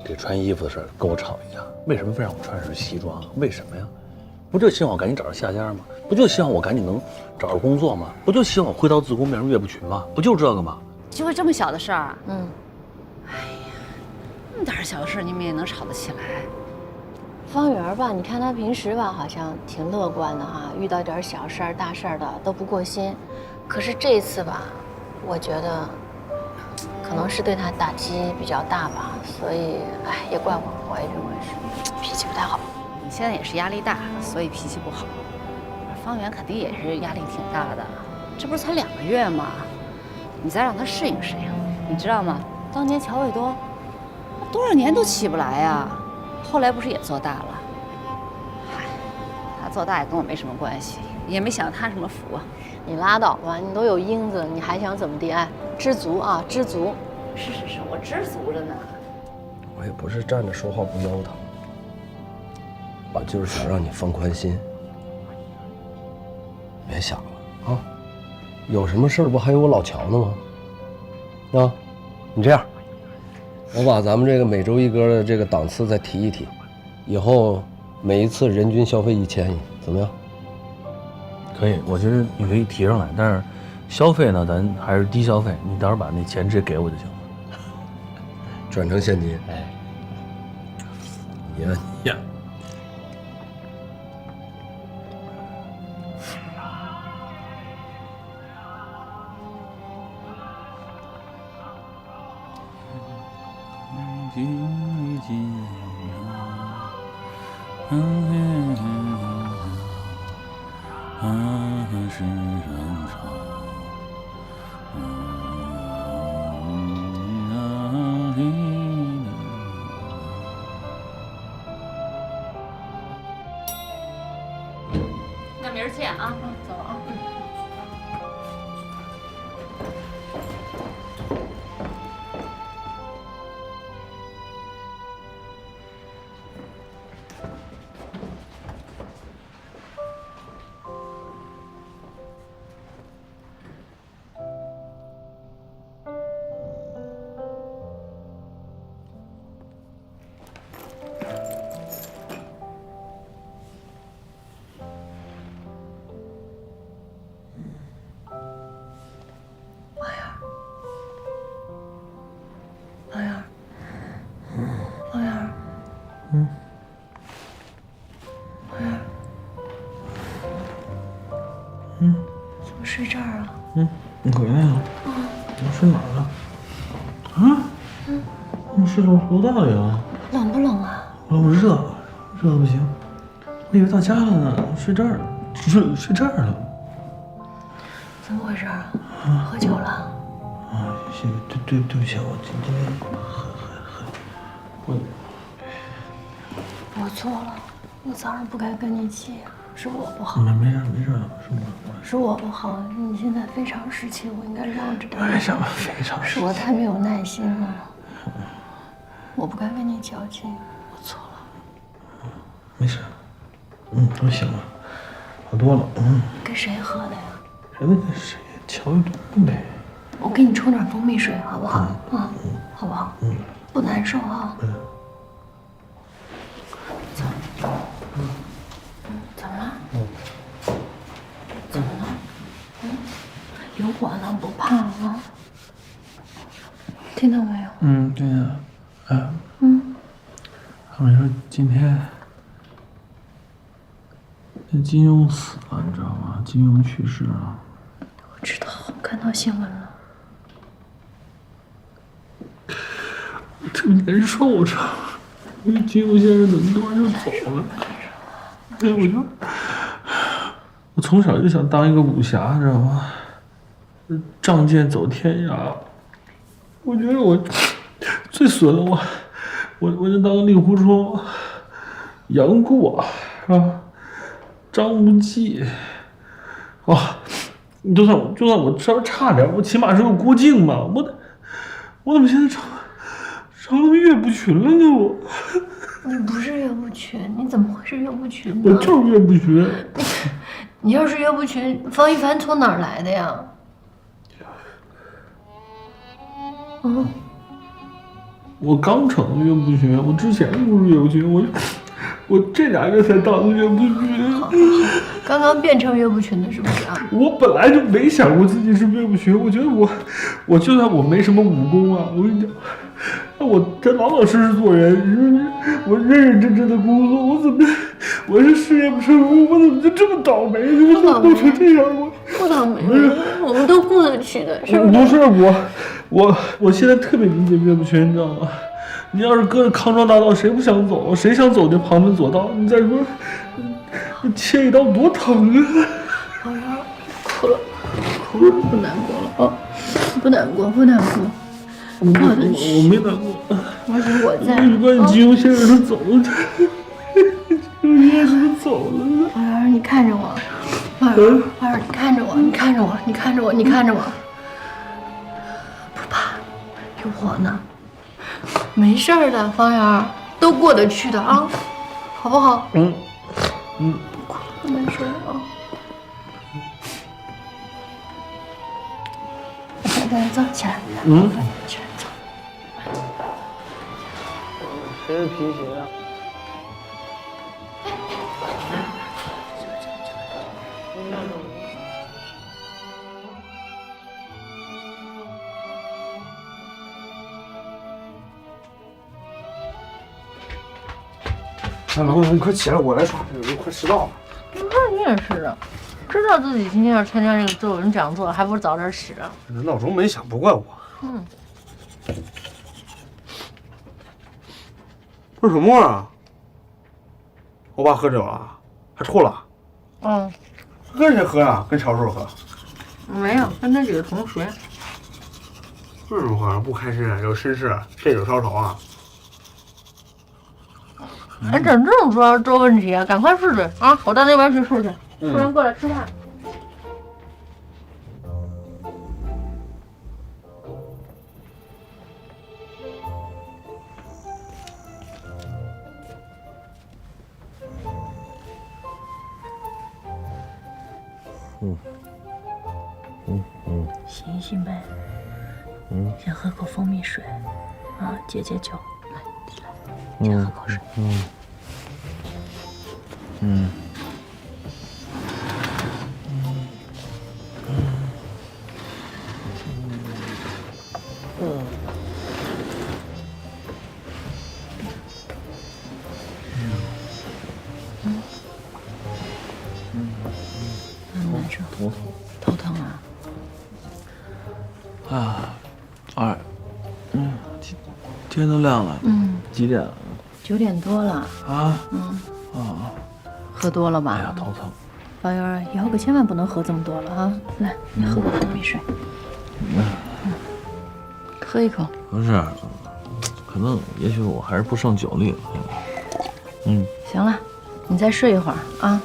Speaker 14: 这穿衣服的事儿跟我吵一架，为什么非让我穿上西装？为什么呀？不就希望我赶紧找着下家吗？不就希望我赶紧能找着工作吗？不就希望我挥刀自宫变成岳不群吗？不就这个吗？
Speaker 1: 就会这么小的事儿？哎呀，那么点小的事你们也能吵得起来？
Speaker 15: 方圆吧，你看他平时吧好像挺乐观的哈，遇到点小事儿、大事儿的都不过心。可是这一次吧，我觉得可能是对他打击比较大吧，所以哎，也怪我也认为是脾气不太好。
Speaker 1: 你现在也是压力大，所以脾气不好。方圆肯定也是压力挺大的，这不是才2个月吗？你再让他适应适应。你知道吗？当年乔卫东多少年都起不来呀，后来不是也做大了？嗨，他做大也跟我没什么关系，也没享他什么福啊。
Speaker 15: 你拉倒吧，你都有英子，你还想怎么地？哎，知足啊，知足。
Speaker 1: 是，我知足了呢。
Speaker 10: 我也不是站着说话不腰疼，我就是想让你放宽心，别想了啊！有什么事儿不还有我老乔呢吗？啊，你这样，我把咱们这个每周一歌的这个档次再提一提，以后每一次人均消费1000亿，怎么样？
Speaker 14: 可以，我觉得你可以提上来，但是消费呢，咱还是低消费，你到时候把那钱直接给我就行了，
Speaker 10: 转成现金。
Speaker 14: 哎，
Speaker 10: 呀。
Speaker 1: 那明儿见啊，走了啊。
Speaker 11: 怎么睡这儿啊？
Speaker 16: 你回来了？你睡哪儿了？啊？我睡楼道里啊。
Speaker 11: 冷不冷啊？
Speaker 16: 我热的不行。我以为到家了呢，睡这儿了，睡这儿了。
Speaker 11: 怎么回事啊？喝酒了？
Speaker 16: 啊，行，对不起，我今天
Speaker 11: 我错了，我早上不该跟你急，是我不好。
Speaker 16: 没事，
Speaker 11: 是我不好。你现在非常时期，我应该让着他。
Speaker 16: 为什么非常时期？
Speaker 11: 是我太没有耐心了，我不该跟你较劲，我错了。
Speaker 16: 没事，我醒了，好多了。
Speaker 11: 给谁喝的呀？
Speaker 16: 谁？乔卫东呗。
Speaker 11: 我给你冲点蜂蜜水，好不好？好不好？不难受啊。走。怎么了？怎么了？有我呢，不怕啊。听到没有？
Speaker 16: 听见了。他们说今天那金庸死了，你知道吗？金庸去世了。
Speaker 11: 我知道，我看到新闻了。
Speaker 16: 我特别难受，知道吗？因为金庸先生怎么突然就走了？我从小就想当一个武侠，知道吗？仗剑走天涯。我觉得我最损了，我就当令狐冲、杨过是吧？张无忌，就算我稍微差点，我起码是个郭靖嘛。我怎么现在成了岳不群了呢？我。
Speaker 11: 你不是岳不群，你怎么会是岳不群呢？
Speaker 16: 我就是岳不群。
Speaker 2: 你要是岳不群，方一凡从哪儿来的呀？
Speaker 16: 啊，我刚成岳不群，我之前不是岳不群，我这俩月才当的岳不群。
Speaker 2: 刚刚变成岳不群的是不是啊？
Speaker 16: 我本来就没想过自己是岳不群，我觉得我就算我没什么武功啊，我跟你讲，我真老老实实做人，我认认真真的工作，我是事业不成功，我怎么就这么倒霉，弄成这样？
Speaker 2: 不倒霉，我们都过得去的，是
Speaker 16: 不是？我现在特别理解岳不群，你知道吗？你要是搁着康庄大道，谁不想走？谁想走这旁门左道？你再说，切一刀多疼啊！
Speaker 2: 好呀，哭了，不难过了啊，不难过。我
Speaker 16: 没难过，
Speaker 2: 我在。
Speaker 16: 关键金庸先生他走了，金庸先生走了。
Speaker 2: 花园，你看着我，花园，你看着我，你看着我，你看着我，你看着我，不怕，有我呢。没事儿的，方圆，都过得去的啊，好不好？不难受啊。来，走起来。起来走。
Speaker 16: 谁的皮鞋啊？
Speaker 6: 老公，你快起来，我来刷，快迟到了。
Speaker 2: 你看你也是的，知道自己今天要参加这个作文讲座，还不如早点起啊。
Speaker 6: 闹钟没响，不怪我。这是什么啊？我爸喝酒了，还吐了。跟谁喝呀？跟乔叔喝？
Speaker 2: 没有，跟他几个同学。
Speaker 6: 为什么喝？不开心，有心事，借酒消愁啊？
Speaker 2: 怎么这么多问题啊？赶快睡睡啊！我到那边去睡去，吃完过来吃饭。
Speaker 17: 醒一醒呗。先喝口蜂蜜水，啊，解解酒。来，先喝口水。难受，头疼啊。
Speaker 16: 二，天都亮了。几点了
Speaker 17: ？9点多了。
Speaker 16: 啊？
Speaker 17: 喝多了吧？
Speaker 16: 哎呀，头疼。
Speaker 17: 宝圆儿，以后可千万不能喝这么多了啊！来，你喝口蜂蜜水。喝一口。
Speaker 16: 不是，可能也许我还是不胜酒力了。
Speaker 17: 行了，你再睡一会儿啊。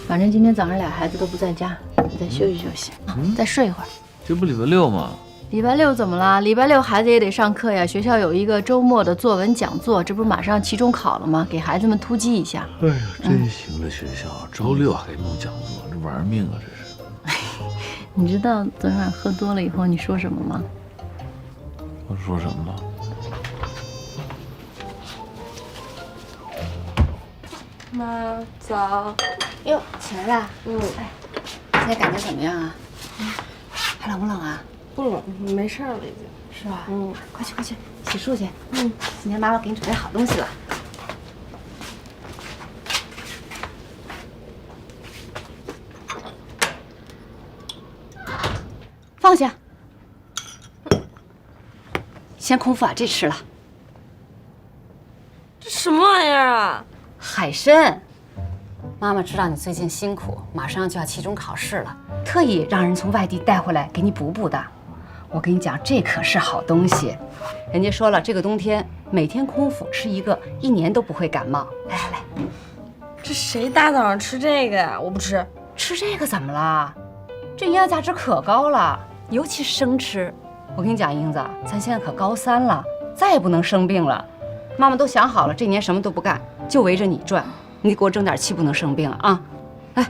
Speaker 17: 反正今天早上俩孩子都不在家，你再休息休息啊，再睡一会儿。
Speaker 16: 这不礼拜六吗？
Speaker 17: 礼拜六怎么了？礼拜六孩子也得上课呀。学校有一个周末的作文讲座，这不是马上期中考了吗？给孩子们突击一下。
Speaker 16: 哎呀，真行这学校，周六还给弄讲座，这玩命啊！这是。
Speaker 17: 你知道昨天晚上喝多了以后你说什么吗？
Speaker 16: 我说什么了？
Speaker 2: 妈，早。
Speaker 1: 哟，起来啦。现在感觉怎么样啊？还冷不冷啊？
Speaker 2: 不冷，没事了已经。
Speaker 1: 是吧？快去快去洗漱去。今天妈妈给你准备好东西了。放下。先空腹把这吃了。
Speaker 2: 这什么玩意儿啊？
Speaker 1: 海参。妈妈知道你最近辛苦，马上就要期中考试了，特意让人从外地带回来给你补补的。我跟你讲，这可是好东西。人家说了，这个冬天每天空腹吃一个，1年都不会感冒。来来来，
Speaker 2: 这谁大早上吃这个呀？我不吃。
Speaker 1: 吃这个怎么了？这营养价值可高了，尤其是生吃。我跟你讲，英子，咱现在可高3了，再也不能生病了。妈妈都想好了，这年什么都不干，就围着你转。你得给我争点气，不能生病啊！来，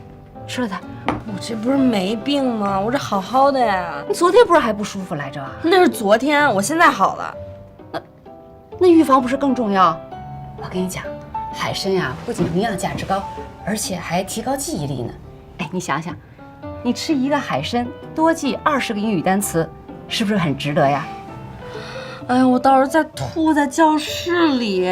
Speaker 1: 吃了它。
Speaker 2: 我这不是没病吗？我这好好的呀。
Speaker 1: 你昨天不是还不舒服来着？
Speaker 2: 那是昨天，我现在好了。
Speaker 1: 那预防不是更重要？我跟你讲，海参呀，不仅营养价值高，而且还提高记忆力呢。哎，你想想，你吃一个海参，多记20个英语单词，是不是很值得呀？
Speaker 2: 哎呀，我到时候再吐在教室里。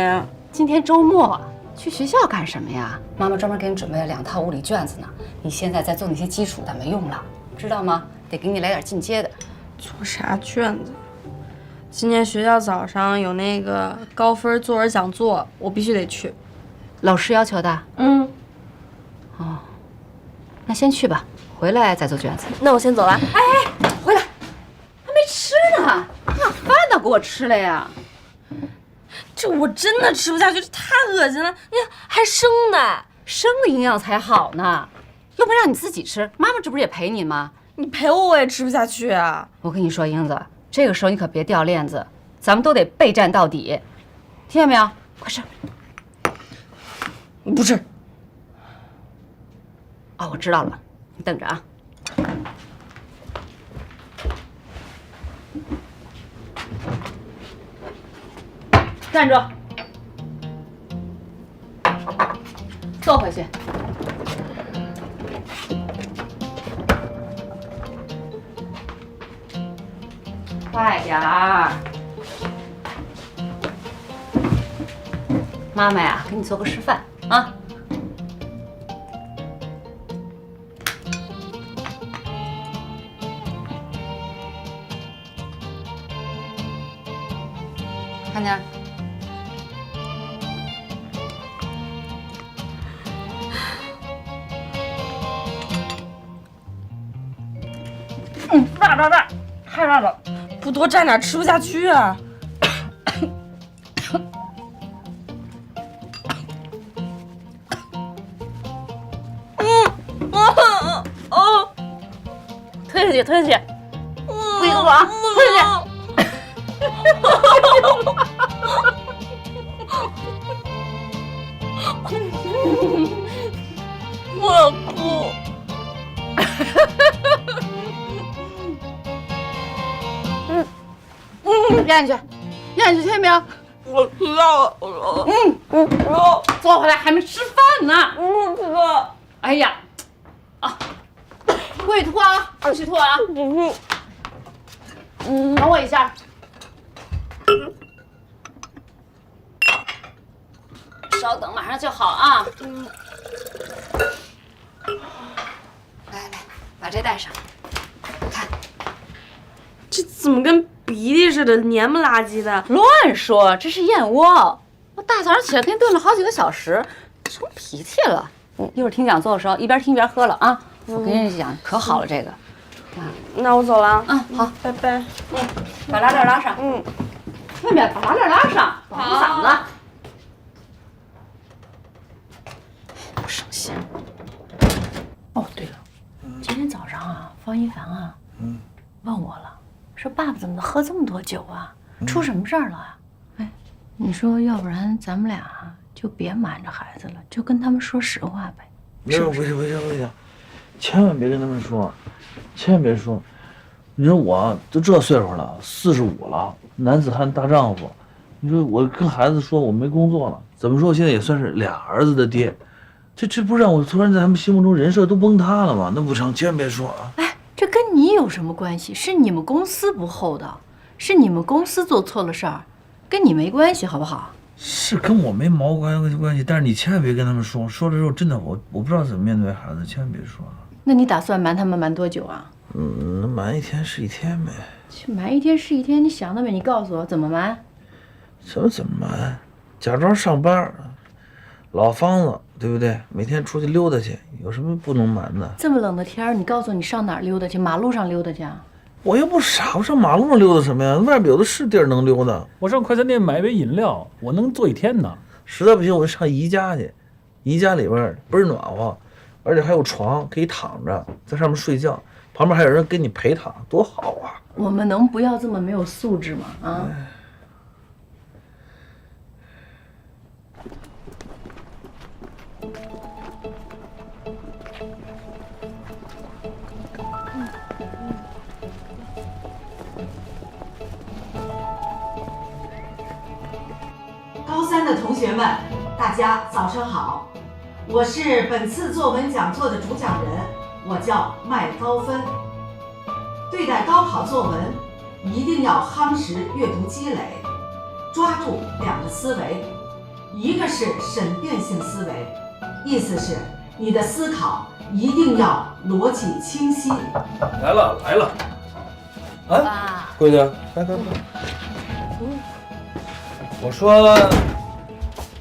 Speaker 1: 今天周末，去学校干什么呀？妈妈专门给你准备了2套物理卷子呢。你现在在做那些基础的没用了，知道吗？得给你来点进阶的。
Speaker 2: 做啥卷子？今天学校早上有那个高分作文讲座，我必须得去。
Speaker 1: 老师要求的？
Speaker 2: 嗯。
Speaker 1: 哦，那先去吧，回来再做卷子。
Speaker 2: 那我先走了。
Speaker 1: 哎，回来，还没吃呢，你把饭都给我吃了呀？
Speaker 2: 这我真的吃不下去，这太恶心了！你看还生的，
Speaker 1: 生的营养才好呢，又不让你自己吃，妈妈这不是也陪你吗？
Speaker 2: 你陪我我也吃不下去啊！
Speaker 1: 我跟你说，英子，这个时候你可别掉链子，咱们都得备战到底，听见没有？快吃！
Speaker 2: 不吃。
Speaker 1: 哦，我知道了，你等着啊。站住！坐回去。快点儿！妈妈呀，给你做个示范啊。看见？辣，太辣了，
Speaker 2: 不多蘸点吃不下去啊。
Speaker 1: 推下去，不行啊，推下去。
Speaker 2: 我要哭。
Speaker 1: 咽下去，咽下去，听见没有？
Speaker 2: 我知道了，我
Speaker 1: 坐回来还没吃饭呢。
Speaker 2: 不吃了。
Speaker 1: 哎呀，啊，不许吐啊，不许吐啊！等我一下。稍等，马上就好啊。来，把这带上。看，
Speaker 2: 这怎么跟鼻涕似的，黏不拉几的？
Speaker 1: 乱说，这是燕窝。我大早上起来给你炖了好几个小时，成脾气了。一会儿听讲座的时候，一边听一边喝了啊。我跟你讲，可好了这个。
Speaker 2: 那我走了。
Speaker 1: 好，
Speaker 2: 拜拜。
Speaker 1: 把拉链拉上。外面把拉链拉上，保护嗓子。不省心。哦，对了，今天早上啊，方一凡啊，问我了，说爸爸怎么喝这么多酒啊？出什么事儿了啊？哎，你说要不然咱们俩就别瞒着孩子了，就跟他们说实话呗。
Speaker 16: 不行，千万别跟他们说，千万别说。你说我都这岁数了，45了，男子汉大丈夫。你说我跟孩子说我没工作了，怎么说我现在也算是俩儿子的爹，这不让我突然在他们心目中人设都崩塌了吗？那不成，千万别说啊！
Speaker 17: 哎，这跟你有什么关系？是你们公司不厚道，是你们公司做错了事儿，跟你没关系，好不好？
Speaker 16: 是跟我没毛关系，但是你千万别跟他们说，说了之后真的我不知道怎么面对孩子，千万别说。
Speaker 17: 那你打算瞒他们瞒多久啊？
Speaker 16: 瞒一天是一天呗。
Speaker 17: 去瞒一天是一天，你想的没？你告诉我怎么瞒？
Speaker 16: 怎么瞒？假装上班，老方子，对不对？每天出去溜达去，有什么不能瞒的？
Speaker 17: 这么冷的天儿，你告诉我你上哪儿溜达去？马路上溜达去啊？
Speaker 16: 我又不傻，我上马路上溜达什么呀？外边有的是地儿能溜达。
Speaker 14: 我上快餐店买一杯饮料，我能坐一天呢。
Speaker 16: 实在不行，我就上宜家去。宜家里边倍儿暖和，而且还有床可以躺着，在上面睡觉，旁边还有人给你陪躺，多好啊！
Speaker 17: 我们能不要这么没有素质吗？啊！
Speaker 18: 学们，大家早上好，我是本次作文讲座的主讲人，我叫麦高芬。对待高考作文，一定要夯实阅读积累，抓住2个思维，一个是审辩性思维，意思是你的思考一定要逻辑清晰。
Speaker 10: 来了，啊，闺女，来，我说，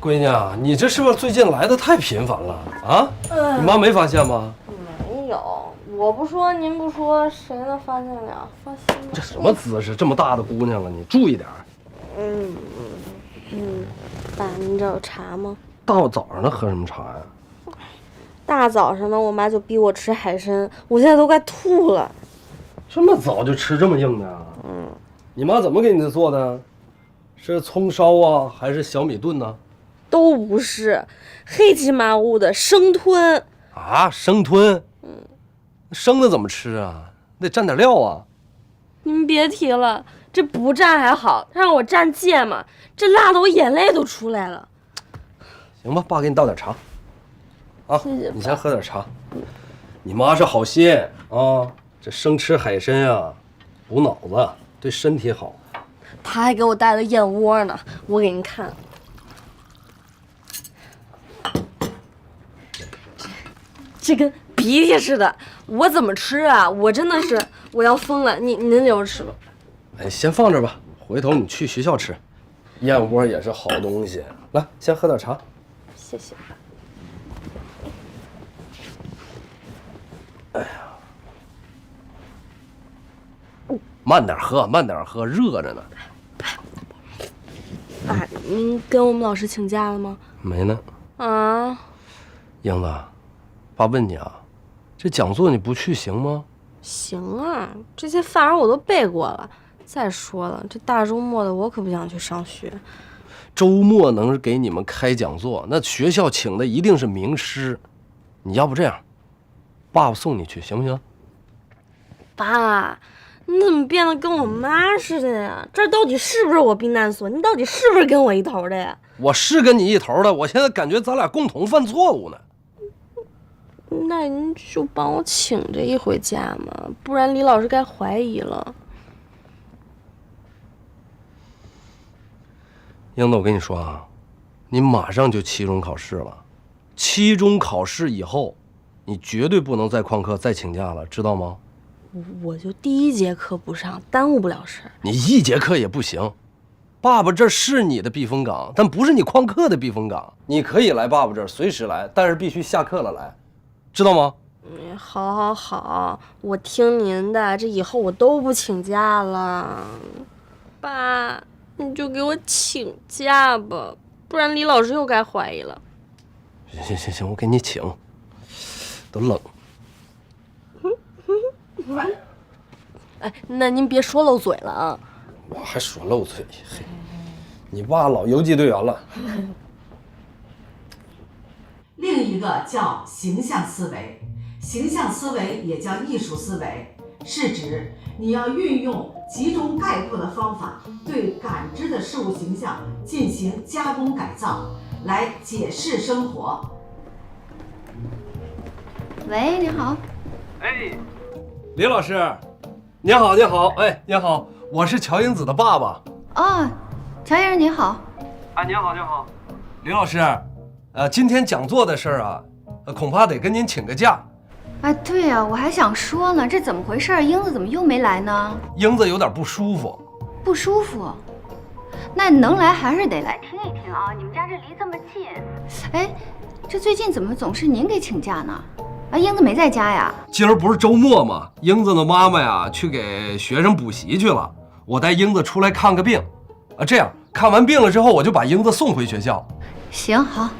Speaker 10: 闺女啊，你这是不是最近来的太频繁了啊？你妈没发现吗？
Speaker 2: 没有，我不说您不说，谁能发现了？放心吧。
Speaker 10: 这什么姿势？这么大的姑娘了，你注意点。
Speaker 2: 爸，您这有茶吗？
Speaker 10: 大早上的喝什么茶呀？
Speaker 2: 大早上的，我妈就逼我吃海参，我现在都快吐了。
Speaker 10: 这么早就吃这么硬的？你妈怎么给你做的？是葱烧啊，还是小米炖呢？
Speaker 2: 都不是，黑漆麻乌的生吞。
Speaker 10: 啊，生吞？生的怎么吃啊？得蘸点料啊。
Speaker 2: 您别提了，这不蘸还好，让我蘸芥末，这辣的我眼泪都出来了。
Speaker 10: 行吧，爸给你倒点茶。啊，
Speaker 2: 谢谢爸。
Speaker 10: 你先喝点茶。你妈是好心啊，这生吃海参啊，补脑子，对身体好。
Speaker 2: 他还给我带了燕窝呢，我给您看。这跟鼻涕似的，我怎么吃啊？我真的是我要疯了！您留着吃吧。
Speaker 10: 哎，先放这吧，回头你去学校吃。燕窝也是好东西。来，先喝点茶。
Speaker 2: 谢谢。
Speaker 10: 哎呀，慢点喝，慢点喝，热着呢。
Speaker 2: 爸，您跟我们老师请假了吗？
Speaker 10: 没呢。
Speaker 2: 啊，
Speaker 10: 英子，爸问你啊，这讲座你不去行吗？
Speaker 2: 行啊，这些范文我都背过了。再说了，这大周末的我可不想去上学。
Speaker 10: 周末能给你们开讲座，那学校请的一定是名师。你要不这样，爸爸送你去行不行？
Speaker 2: 爸，你怎么变得跟我妈似的呀？这到底是不是我避难所？你到底是不是跟我一头的呀？
Speaker 10: 我是跟你一头的，我现在感觉咱俩共同犯错误呢。
Speaker 2: 那您就帮我请这一回假嘛，不然李老师该怀疑了。
Speaker 10: 英子，我跟你说啊，你马上就期中考试了，期中考试以后，你绝对不能再旷课、再请假了，知道吗？
Speaker 2: 我就第1节课不上，耽误不了事儿。
Speaker 10: 你1节课也不行，爸爸这是你的避风港，但不是你旷课的避风港。你可以来爸爸这儿随时来，但是必须下课了来，知道吗？
Speaker 2: 好，我听您的，这以后我都不请假了。爸，你就给我请假吧，不然李老师又该怀疑了。
Speaker 10: 行，我给你请。都冷。
Speaker 2: 哎，那您别说漏嘴了啊！
Speaker 10: 我还说漏嘴，嘿，你爸老游击队员了。
Speaker 18: 另一个叫形象思维，形象思维也叫艺术思维，是指你要运用集中概括的方法，对感知的事物形象进行加工改造，来解释生活。
Speaker 8: 喂，你好。
Speaker 10: 哎，李老师，您好，哎，您好，我是乔英子的爸爸。
Speaker 8: 哦，乔先生你好。
Speaker 10: 啊，您好。李老师，今天讲座的事儿啊，恐怕得跟您请个假。
Speaker 8: 哎，对呀，我还想说呢，这怎么回事？英子怎么又没来呢？
Speaker 10: 英子有点不舒服。
Speaker 8: 不舒服？那能来还是得来听一听啊！你们家这离这么近。哎，这最近怎么总是您给请假呢？啊，英子没在家呀？
Speaker 10: 今儿不是周末吗？英子的妈妈呀去给学生补习去了，我带英子出来看个病。啊，这样看完病了之后，我就把英子送回学校。
Speaker 8: 行，好，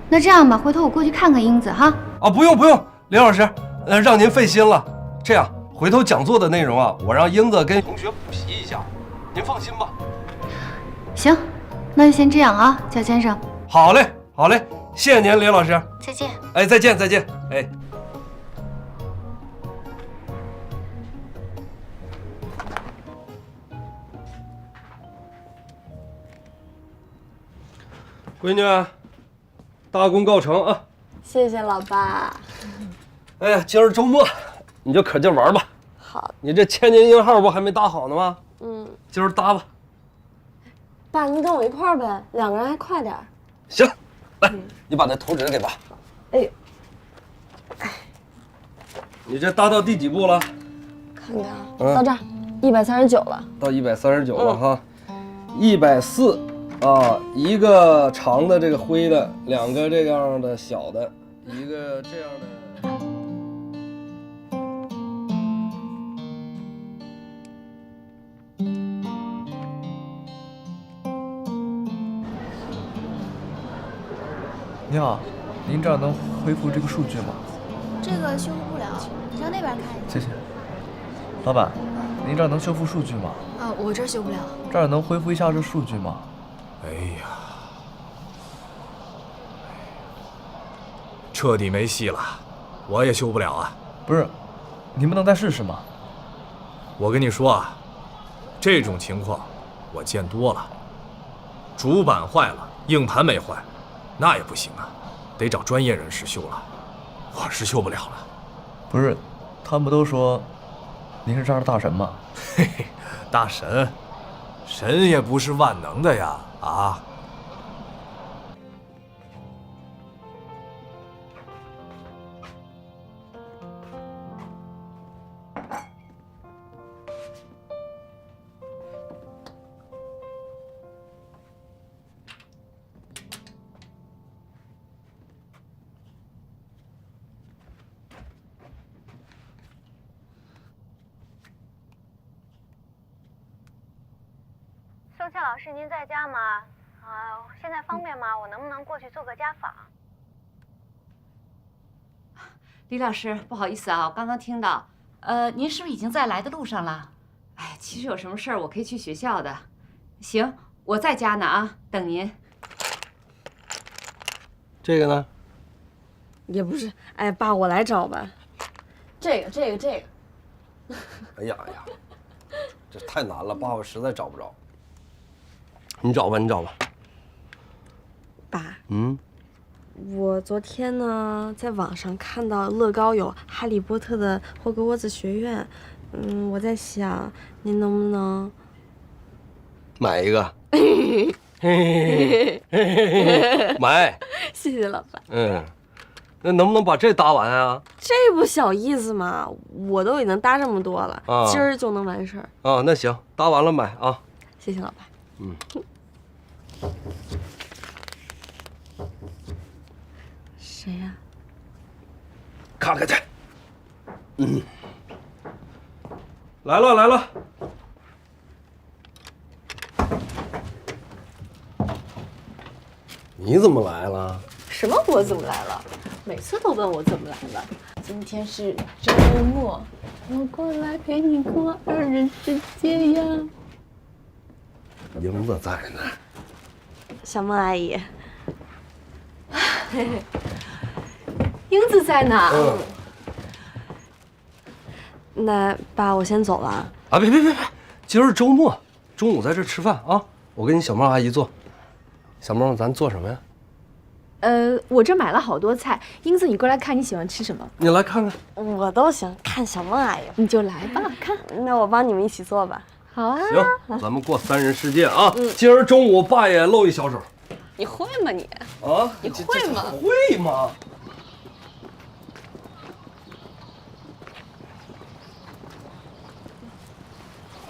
Speaker 8: 那这样吧，回头我过去看看英子哈。
Speaker 10: 啊，不用，李老师，让您费心了。这样，回头讲座的内容啊，我让英子跟同学补习一下，您放心吧。
Speaker 8: 行，那就先这样啊，乔先生。
Speaker 10: 好嘞，谢谢您，李老师。
Speaker 8: 再见。
Speaker 10: 哎，再见，哎。闺女，大功告成啊！
Speaker 2: 谢谢老爸。
Speaker 10: 哎呀，今儿周末，你就可劲玩吧。
Speaker 2: 好，
Speaker 10: 你这千年鹰号不还没搭好呢吗？
Speaker 2: 嗯，
Speaker 10: 今儿搭吧。
Speaker 2: 爸，您跟我一块儿呗，2个人还快点儿。
Speaker 10: 行，来，你把那图纸给爸。
Speaker 2: 哎，
Speaker 10: 你这搭到第几步了？
Speaker 2: 看看啊，到这儿139了。
Speaker 10: 到139了哈，140啊，一个长的这个灰的，2个这样的小的，一个这样的。
Speaker 5: 你好，您这儿能恢复这个数据吗？
Speaker 8: 这个修复不了，你上那边看一下。
Speaker 5: 谢谢。老板，您这儿能修复数据吗？
Speaker 8: 啊，我这儿修不了。
Speaker 5: 这儿能恢复一下这数据吗？
Speaker 19: 哎呀，彻底没戏了，我也修不了啊。
Speaker 5: 不是，你不能再试试吗？
Speaker 19: 我跟你说啊，这种情况我见多了。主板坏了，硬盘没坏，那也不行啊，得找专业人士修了，我是修不了了。
Speaker 5: 不是，他们都说您是这儿的大神吗？
Speaker 19: 嘿嘿，大神，神也不是万能的呀，啊！
Speaker 20: 宋倩老师，您在家吗？现在方便吗？我能不能过去做个家访？
Speaker 1: 李老师，不好意思啊，我刚刚听到，您是不是已经在来的路上了？哎，其实有什么事儿我可以去学校的。行，我在家呢啊，等您。
Speaker 10: 这个呢？
Speaker 2: 也不是，哎，爸，我来找吧。这个。
Speaker 10: 哎呀呀，这太难了，爸爸实在找不着。你找吧，你找吧。
Speaker 2: 爸，
Speaker 10: 嗯，
Speaker 2: 我昨天呢在网上看到乐高有《哈利波特》的霍格沃兹学院，我在想您能不能
Speaker 10: 买一个？买。
Speaker 2: 谢谢老爸。
Speaker 10: 那能不能把这搭完啊？
Speaker 2: 这不小意思吗？我都已经搭这么多了，今儿就能完事儿。
Speaker 10: 啊，那行，搭完了买啊。
Speaker 2: 谢谢老爸。谁呀？
Speaker 10: 看看去。来了。你怎么来了？
Speaker 15: 什么？我怎么来了？每次都问我怎么来了。今天是周末，我过来陪你过2人世界呀。
Speaker 10: 英子在呢。
Speaker 2: 小孟阿姨。
Speaker 15: 英子在呢。
Speaker 2: 那爸，我先走了。
Speaker 10: 啊，别，今儿周末，中午在这吃饭啊！我跟你小孟阿姨做。小孟，咱做什么呀？
Speaker 15: 我这买了好多菜，英子你过来看你喜欢吃什么？
Speaker 10: 你来看看。
Speaker 2: 我都行，看小孟阿姨。
Speaker 15: 你就来吧，看。
Speaker 2: 那我帮你们一起做吧。
Speaker 15: 好啊。
Speaker 10: 行，咱们过3人世界啊！今儿中午爸也露一小手。
Speaker 15: 你会吗你？
Speaker 10: 啊？
Speaker 15: 你会吗？
Speaker 10: 会吗？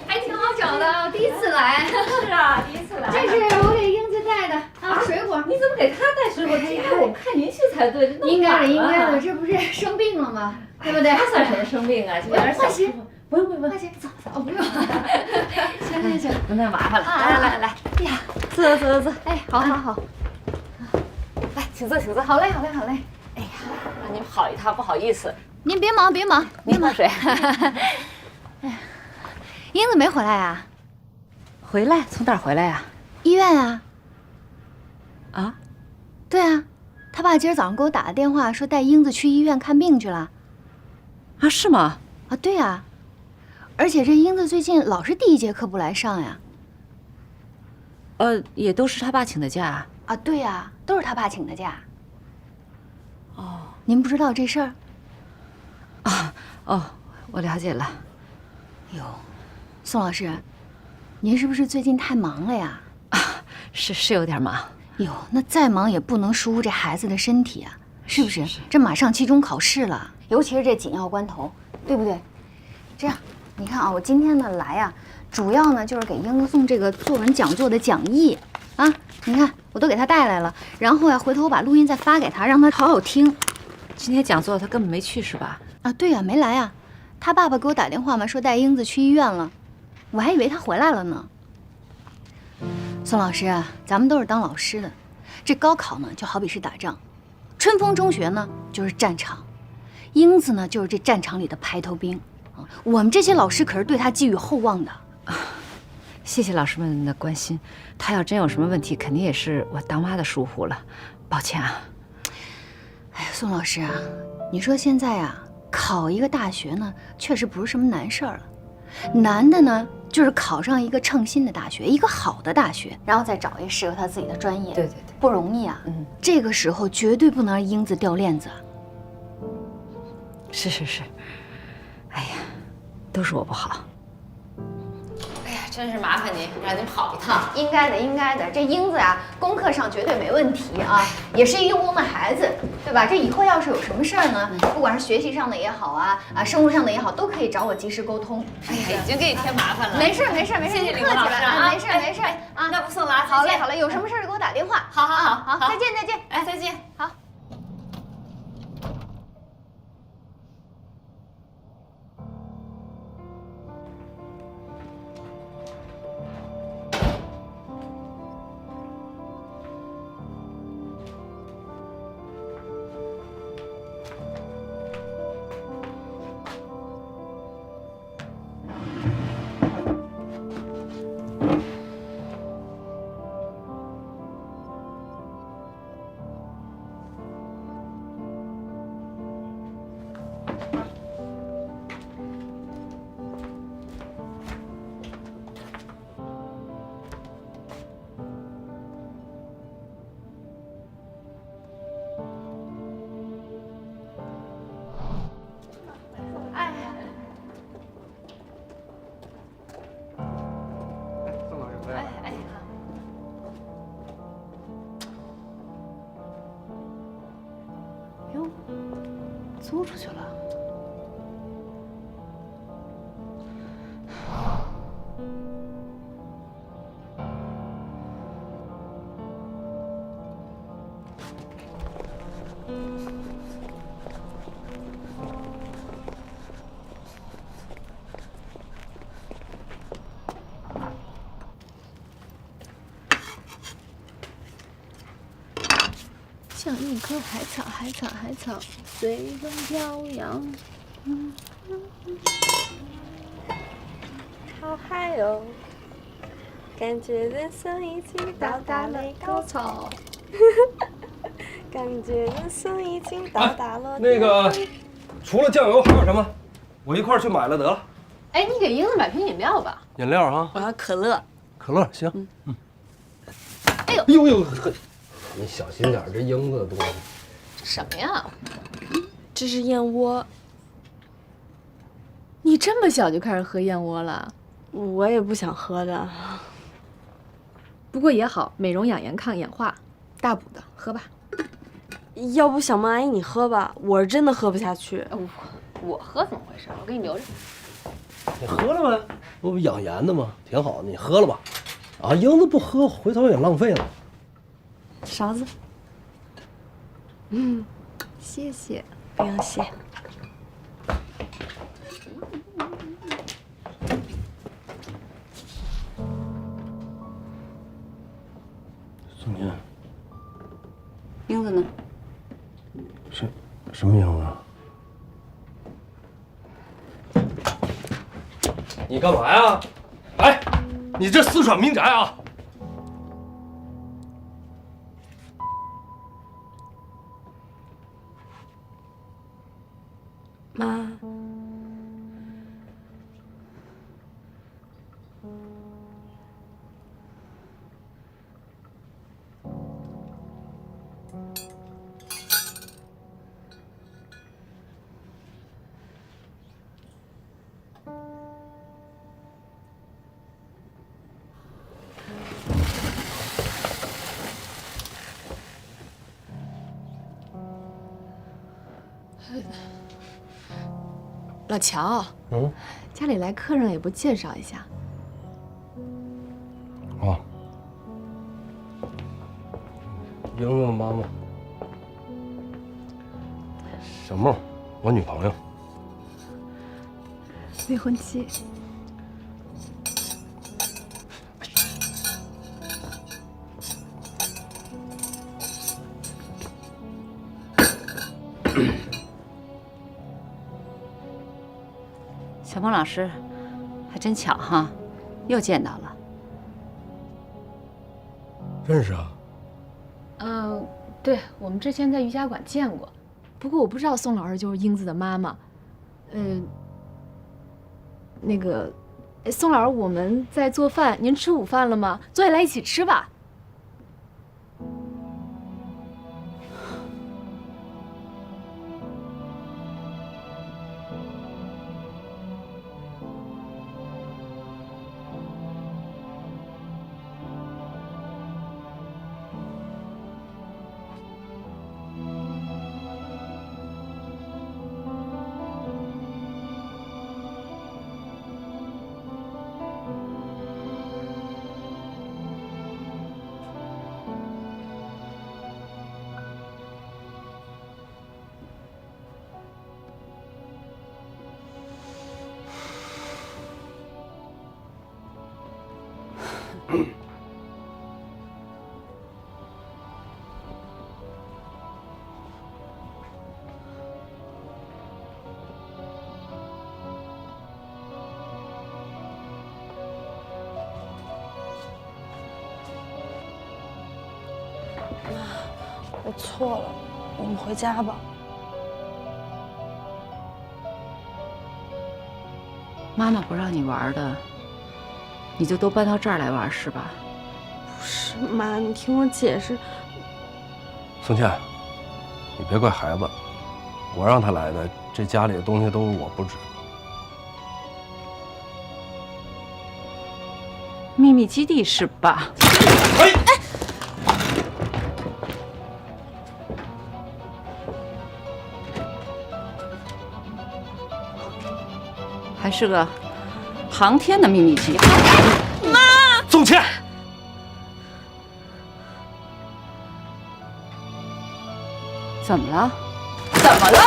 Speaker 8: 还挺好找的，我第一次来。
Speaker 1: 是啊，第一次来。
Speaker 8: 这是我给英子带的啊，水果。
Speaker 1: 你怎么给她带水果？这应该我看您去才对。
Speaker 8: 应该的，这不是生病了吗？对不对？
Speaker 1: 她算什么生病啊？这有点小。不用，
Speaker 8: 换鞋，走，不用。行，
Speaker 1: 那麻烦了。来，
Speaker 8: 哎呀，
Speaker 1: 坐。
Speaker 8: 哎，好。
Speaker 1: 来，请坐。
Speaker 8: 好嘞。
Speaker 1: 哎呀，让您跑一趟，不好意思。
Speaker 8: 您别忙。
Speaker 1: 您喝水。
Speaker 8: 哎，英子没回来呀？
Speaker 1: 回来？从哪儿回来呀？
Speaker 8: 医院啊。
Speaker 1: 啊？
Speaker 8: 对啊，他爸今儿早上给我打的电话，说带英子去医院看病去了。
Speaker 1: 啊，是吗？
Speaker 8: 啊，对啊。而且这英子最近老是第1节课不来上呀。
Speaker 1: 也都是他爸请的假。
Speaker 8: 啊，对呀，都是他爸请的假。哦，您不知道这事儿？
Speaker 1: 哦，我了解了。
Speaker 8: 哟，宋老师，您是不是最近太忙了呀？
Speaker 1: 是有点忙。
Speaker 8: 哟，那再忙也不能疏忽这孩子的身体啊，是不是？这马上期中考试了，尤其是这紧要关头，对不对？这样，你看啊，我今天呢来啊，主要呢就是给英子送这个作文讲座的讲义啊，你看我都给他带来了，然后呀，回头我把录音再发给他，让他好好听。
Speaker 1: 今天讲座他根本没去是吧？
Speaker 8: 啊，对呀，没来呀。他爸爸给我打电话嘛，说带英子去医院了，我还以为他回来了呢。宋老师啊，咱们都是当老师的，这高考呢就好比是打仗，春风中学呢就是战场，英子呢就是这战场里的排头兵啊。我们这些老师可是对他寄予厚望的。
Speaker 1: 谢谢老师们的关心，他要真有什么问题，肯定也是我当妈的疏忽了，抱歉啊。
Speaker 8: 哎呀，宋老师啊，你说现在啊，考一个大学呢，确实不是什么难事儿了。难的呢，就是考上一个称心的大学，一个好的大学，然后再找一个适合他自己的专业。
Speaker 1: 对，
Speaker 8: 不容易啊。这个时候绝对不能让英子掉链子。
Speaker 1: 是。哎呀，都是我不好。
Speaker 8: 哎呀，真是麻烦您，让您跑一趟。应该的。这英子啊，功课上绝对没问题啊，也是一用功的孩子，对吧？这以后要是有什么事儿呢，不管是学习上的也好啊，生活上的也好，都可以找我及时沟通。
Speaker 1: 哎呀，已经给你添麻烦了。
Speaker 8: 没事，
Speaker 1: 谢谢
Speaker 8: 您
Speaker 1: 李老师
Speaker 8: 客气了
Speaker 1: 啊。
Speaker 8: 没事啊。
Speaker 1: 那不送了啊。
Speaker 8: 好嘞，有什么事儿就给我打电话。好，再见。
Speaker 1: 哎，再见。
Speaker 8: 好。
Speaker 1: 租出去了。
Speaker 9: 像一棵海草，随风飘扬。
Speaker 2: 好嗨哦！感觉人生已经到达了高潮。感觉人生已经到达了。
Speaker 10: 那个，除了酱油还有什么？我一块儿去买了得了。
Speaker 15: 哎，你给英子买瓶饮料吧。
Speaker 10: 饮料啊？
Speaker 2: 我要可乐。
Speaker 10: 可乐行。
Speaker 15: 哎呦，
Speaker 10: 你小心点，这英子的东西。
Speaker 15: 什么呀？
Speaker 2: 这是燕窝。
Speaker 15: 你这么小就开始喝燕窝了？
Speaker 2: 我也不想喝的。
Speaker 15: 不过也好，美容养颜抗氧化，大补的，喝吧。
Speaker 2: 要不小孟阿姨你喝吧，我是真的喝不下去。
Speaker 15: 我喝怎么回事？我给你留着。
Speaker 10: 你喝了呗，不养颜的吗？挺好，你喝了吧。啊，英子不喝，回头也浪费了。
Speaker 2: 勺子。
Speaker 15: 谢谢。
Speaker 2: 不用谢。
Speaker 10: 宋宁，
Speaker 1: 英子呢？
Speaker 10: 什么英子？你干嘛呀？哎，你这私闯民宅啊！
Speaker 2: 妈，
Speaker 15: 老乔，家里来客人也不介绍一下。
Speaker 10: 哦，莹莹的妈妈，小梦，我女朋友。
Speaker 15: 未婚妻。
Speaker 1: 小孟老师，还真巧哈，又见到了。
Speaker 10: 认识啊？
Speaker 15: 对，我们之前在瑜伽馆见过，不过我不知道宋老师就是英子的妈妈。那个，宋老师，我们在做饭，您吃午饭了吗？坐下来一起吃吧。
Speaker 11: 我错了，我们回家吧。
Speaker 1: 妈妈不让你玩的，你就都搬到这儿来玩是吧？
Speaker 2: 不是妈，你听我解释。
Speaker 10: 宋倩，你别怪孩子，我让他来的，这家里的东西都是我布置。
Speaker 1: 秘密基地是吧？还是个航天的秘密基地。
Speaker 2: 妈，
Speaker 10: 宋倩，
Speaker 1: 怎么了？怎么了？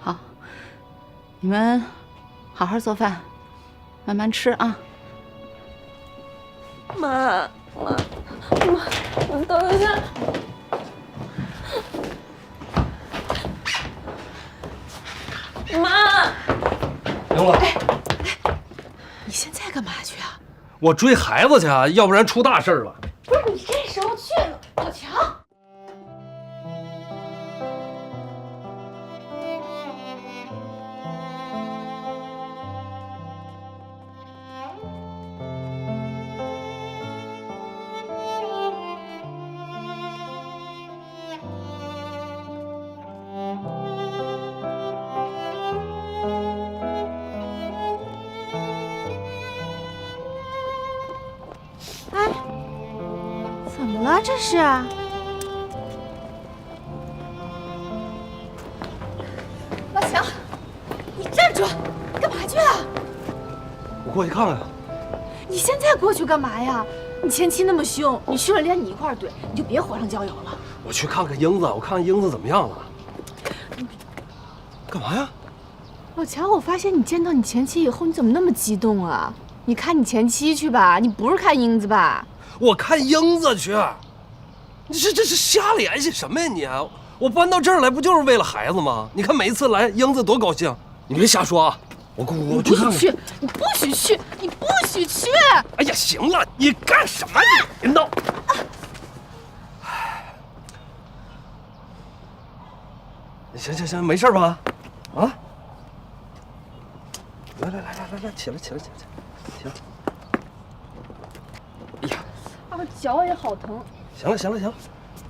Speaker 1: 好，你们好好做饭，慢慢吃啊。
Speaker 2: 妈，你等一下。妈，
Speaker 10: 行了，
Speaker 15: 你现在干嘛去啊？
Speaker 10: 我追孩子去啊，要不然出大事了。
Speaker 15: 不是你这时候去了，老乔。
Speaker 8: 怎么了这是？
Speaker 15: 老乔，你站住！干嘛去啊？
Speaker 10: 我过去看看。
Speaker 15: 你现在过去干嘛呀？你前妻那么凶，你去了连你一块儿怼，你就别火上浇油了。
Speaker 10: 我去看看英子，我看看英子怎么样了。干嘛呀？
Speaker 15: 老乔，我发现你见到你前妻以后，你怎么那么激动啊？你看你前妻去吧，你不是看英子吧？
Speaker 10: 我看英子去。你这是瞎联系什么呀你啊？我搬到这儿来不就是为了孩子吗？你看每一次来，英子多高兴。你别瞎说啊！我去看看。
Speaker 15: 你不许去！你不许去！
Speaker 10: 哎呀，行了，你干什么你？别闹！行，没事吧？啊？来，起来！行。哎呀，
Speaker 15: 脚也好疼。
Speaker 10: 行了，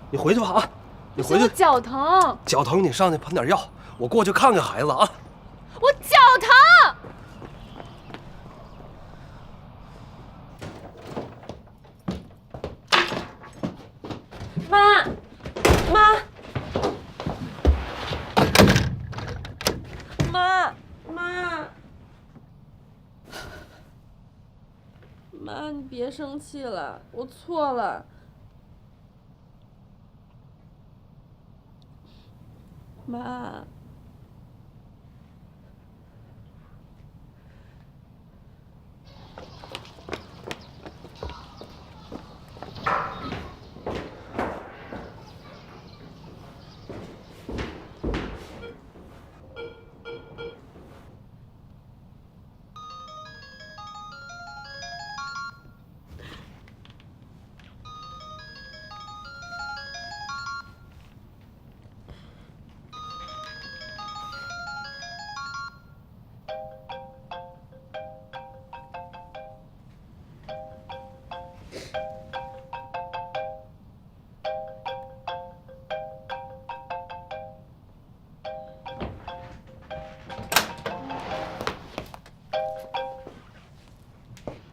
Speaker 10: 你回去吧啊！你回去。
Speaker 15: 脚疼。
Speaker 10: 脚疼你上去喷点药，我过去看看孩子啊。
Speaker 2: 我脚疼。妈，妈，妈，妈，你别生气了，我错了。妈。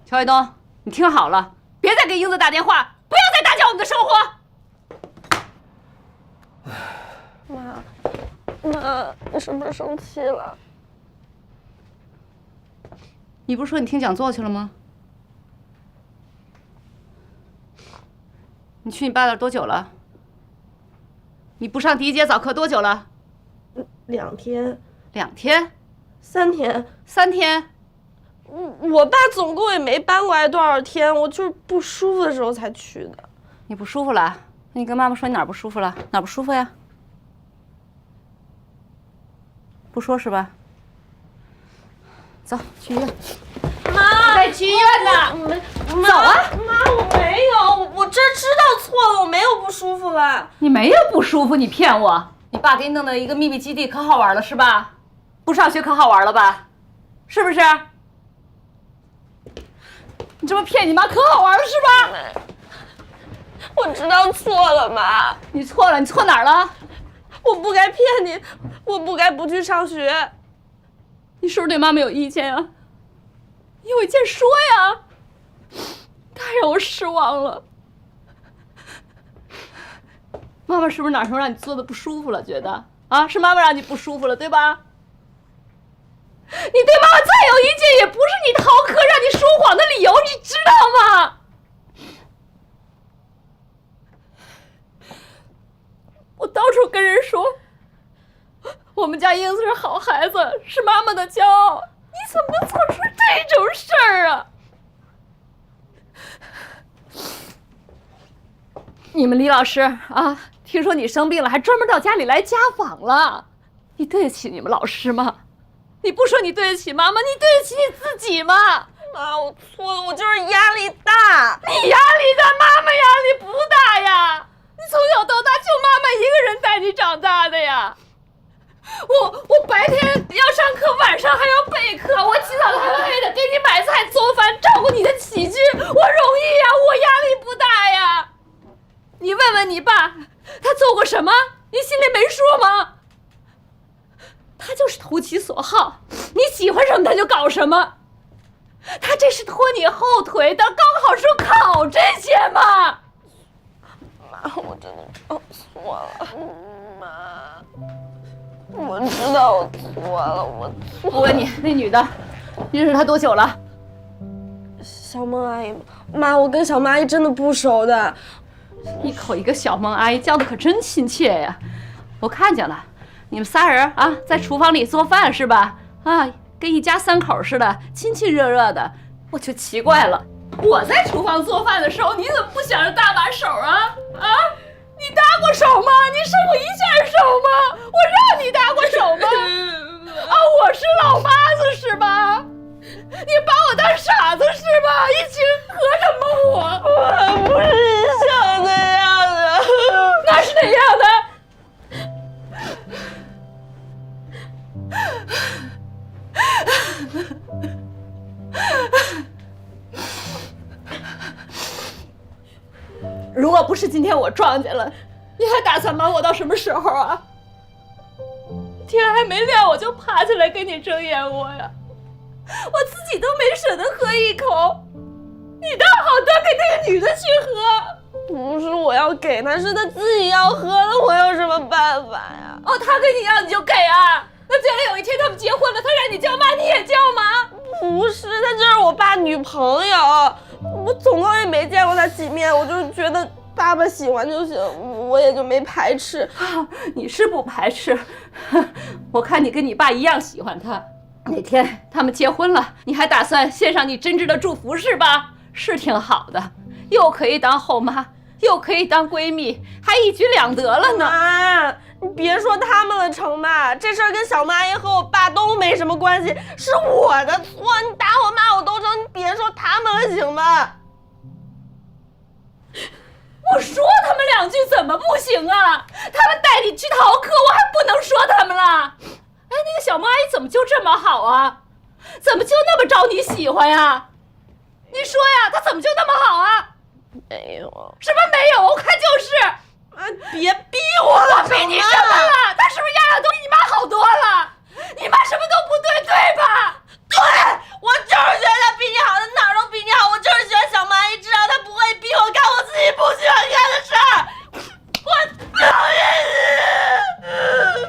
Speaker 1: 乔卫东，你听好了，别再给英子打电话，不要再打搅我们的生活。
Speaker 2: 妈，你是不是生气了？
Speaker 1: 你不是说你听讲座去了吗？你去你爸那儿多久了？你不上第一节早课多久了
Speaker 2: 2天。
Speaker 1: 2天
Speaker 2: ？3天。
Speaker 1: 3天？
Speaker 2: 我爸总共也没搬过来多少天，我就是不舒服的时候才去的。
Speaker 1: 你不舒服了？那你跟妈妈说你哪儿不舒服了？哪儿不舒服呀？不说是吧？走，去医院。
Speaker 2: 妈，
Speaker 1: 在去医院呢。走啊！
Speaker 2: 妈，我没有，我这知道错了，我没有不舒服了。
Speaker 1: 你没有不舒服，你骗我！你爸给你弄的一个秘密基地，可好玩了是吧？不上学可好玩了吧？是不是？你这么骗你妈可好玩了是吧？
Speaker 2: 我知道错了，妈。
Speaker 1: 你错了，你错哪儿了？
Speaker 2: 我不该骗你，我不该不去上学。
Speaker 1: 你是不是对妈妈有意见啊？你有意见说呀！太让我失望了。妈妈是不是哪时候让你做的不舒服了？觉得啊，是妈妈让你不舒服了，对吧？你对妈妈再有意见，也不是你逃课让你说谎的理由，你知道吗？我到处跟人说，我们家英子是好孩子，是妈妈的骄傲。你怎么能做出这种事儿啊？你们李老师啊，听说你生病了，还专门到家里来家访了。你对得起你们老师吗？你不说你对得起妈妈，你对得起你自己吗？
Speaker 2: 妈，我错了，我就是压力大。
Speaker 1: 你压力大，妈妈压力不大呀。你从小到大就妈妈一个人带你长大的呀。我白天要上课，晚上还要备课，我起早贪黑的给你买菜做饭，照顾你的起居，我容易呀，我压力不大呀。你问问你爸，他做过什么？你心里没数吗？他就是投其所好，你喜欢什么他就搞什么。他这是拖你后腿的，高考时候考这些吗？
Speaker 2: 妈，我真的知道错了。妈，我知道我错了，我错了。
Speaker 1: 我问你，那女的，你认识她多久了？
Speaker 2: 小孟阿姨，妈，我跟小孟阿姨真的不熟的。
Speaker 1: 一口一个小孟阿姨，叫的可真亲切呀！我看见了，你们仨人啊，在厨房里做饭是吧？啊，跟一家3口似的，亲亲热热的。我就奇怪了，我在厨房做饭的时候，你怎么不想着搭把手啊？啊，你搭过手吗？你伸过一下手吗？我让你搭过手吗？啊，我是老妈子是吧？你把我当傻子是吧？一群合着蒙我。
Speaker 2: 我不是你想那样的。
Speaker 1: 那是哪样的？如果不是今天我撞见了，你还打算瞒我到什么时候啊？
Speaker 15: 天还没亮我就爬起来给你蒸燕窝呀，我自己都没舍得喝一口，你倒好端给那个女的去喝。
Speaker 2: 不是我要给他，是他自己要喝的，我有什么办法呀？
Speaker 15: 哦，他跟你要你就给啊？那将来有一天他们结婚了，他让你叫妈，你也叫吗？
Speaker 2: 不是，她就是我爸女朋友，我总共也没见过她几面，我就觉得爸爸喜欢就行，我也就没排斥。
Speaker 15: 你是不排斥，我看你跟你爸一样喜欢他。哪天他们结婚了，你还打算献上你真挚的祝福是吧？是挺好的，又可以当后妈，又可以当闺蜜，还一举两得了呢。
Speaker 2: 妈，你别说他们了成吗？这事儿跟小妈爷和我爸都没什么关系，是我的错。你打我骂我都成，你别说他们了行吗？
Speaker 15: 我说他们两句怎么不行啊？他们带你去逃课，我还不能说他们了？哎，那个小妈阿姨怎么就这么好啊？怎么就那么招你喜欢呀？你说呀，她怎么就那么好啊？
Speaker 2: 没有。
Speaker 15: 什么没有？我看就是。
Speaker 2: 别逼我了！
Speaker 15: 我逼你什么了？她是不是样样都比你妈好多了？你妈什么都不对，对吧？
Speaker 2: 对，我就是觉得她比你好，她哪儿都比你好。我就是喜欢小妈姨，知道她不会逼我干我自己不喜欢干的事儿。我讨厌你！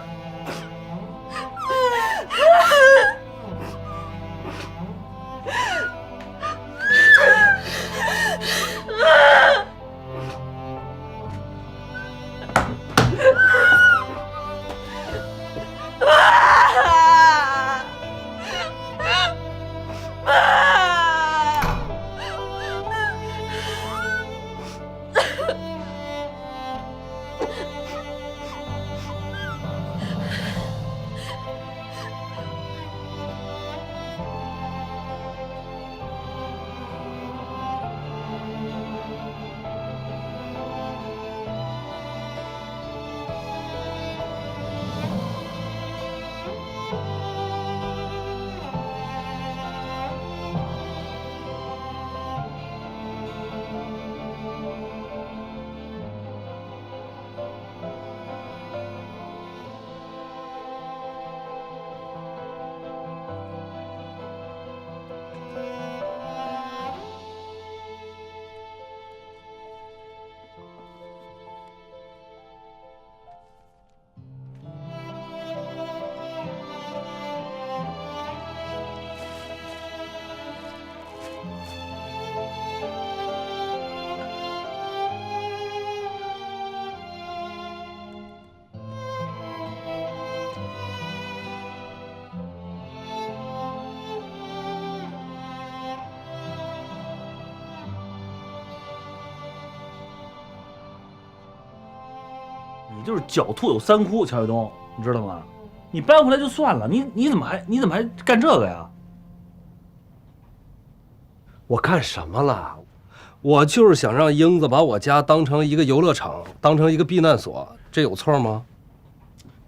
Speaker 14: 你就是狡兔有三窟，乔卫东，你知道吗？你搬回来就算了，你怎么还干这个呀？
Speaker 10: 我干什么了？我就是想让英子把我家当成一个游乐场，当成一个避难所，这有错吗？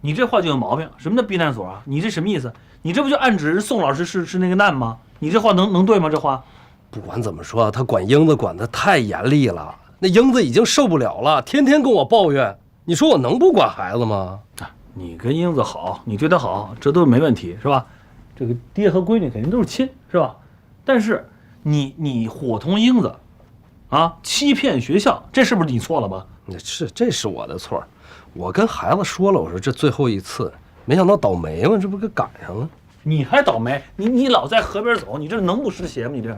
Speaker 14: 你这话就有毛病。什么叫避难所啊？你这什么意思？你这不就暗指宋老师是那个难吗？你这话能对吗？这话？
Speaker 10: 不管怎么说，他管英子管得太严厉了，那英子已经受不了了，天天跟我抱怨。你说我能不管孩子吗？
Speaker 14: 你跟英子好，你对她好，这都没问题，是吧？这个爹和闺女肯定都是亲，是吧？但是你伙同英子，啊，欺骗学校，这是不是你错了吧？
Speaker 10: 这是我的错。我跟孩子说了，我说这最后一次，没想到倒霉嘛，这不给赶上了。
Speaker 14: 你还倒霉？你老在河边走，你这能不湿鞋吗？你这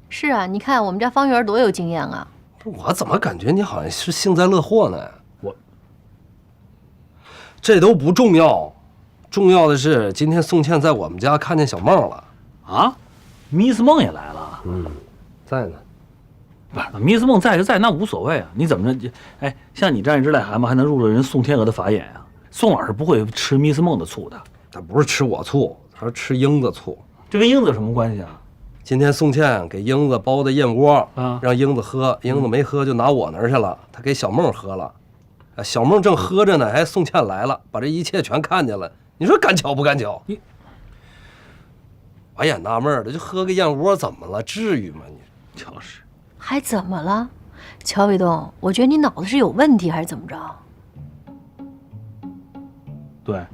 Speaker 17: 是啊，你看我们家方圆多有经验啊。
Speaker 10: 我怎么感觉你好像是幸灾乐祸呢？这都不重要，重要的是今天宋茜在我们家看见小梦了。
Speaker 14: 啊，Miss 梦也来了。
Speaker 10: 在呢。
Speaker 14: 不是，Miss 梦在就在，那无所谓啊。你怎么着？哎，像你这样一只癞蛤蟆，还能入了人宋天娥的法眼啊？宋老师不会吃 Miss 梦的醋的。
Speaker 10: 他不是吃我醋，他是吃英子醋。
Speaker 14: 这跟英子有什么关系啊？
Speaker 10: 今天宋茜给英子包的燕窝啊，让英子喝，英子没喝就拿我那儿去了，他给小梦喝了。小梦正喝着呢，宋茜来了，把这一切全看见了。你说赶巧不赶巧？我也纳闷了，就喝个燕窝怎么了？至于吗？你
Speaker 14: 乔氏
Speaker 17: 还怎么了？乔卫东，我觉得你脑子是有问题还是怎么着？
Speaker 14: 对，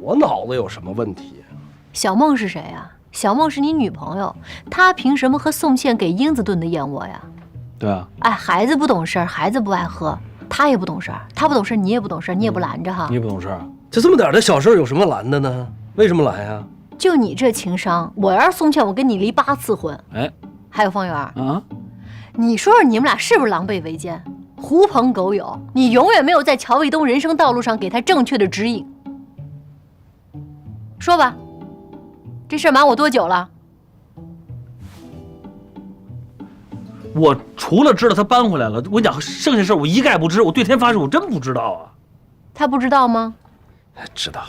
Speaker 10: 我脑子有什么问题？
Speaker 15: 小梦是谁呀？小梦是你女朋友，她凭什么和宋茜给英子炖的燕窝呀？
Speaker 14: 对啊，
Speaker 15: 哎，孩子不懂事儿，孩子不爱喝，她也不懂事儿，她不懂事儿，你也不懂事儿，你也不拦着哈。
Speaker 14: 你也不懂事儿，
Speaker 10: 就这么点的小事有什么拦的呢？为什么拦呀？
Speaker 15: 就你这情商，我要是宋茜，我跟你离8次婚。
Speaker 14: 哎，
Speaker 15: 还有方圆
Speaker 14: 啊，
Speaker 15: 你说说你们俩是不是狼狈为奸、狐朋狗友？你永远没有在乔卫东人生道路上给他正确的指引。说吧，这事儿瞒我多久了？
Speaker 14: 我除了知道他搬回来了，我跟你讲，剩下事儿我一概不知。我对天发誓，我真不知道啊。
Speaker 15: 他不知道吗？
Speaker 10: 知道。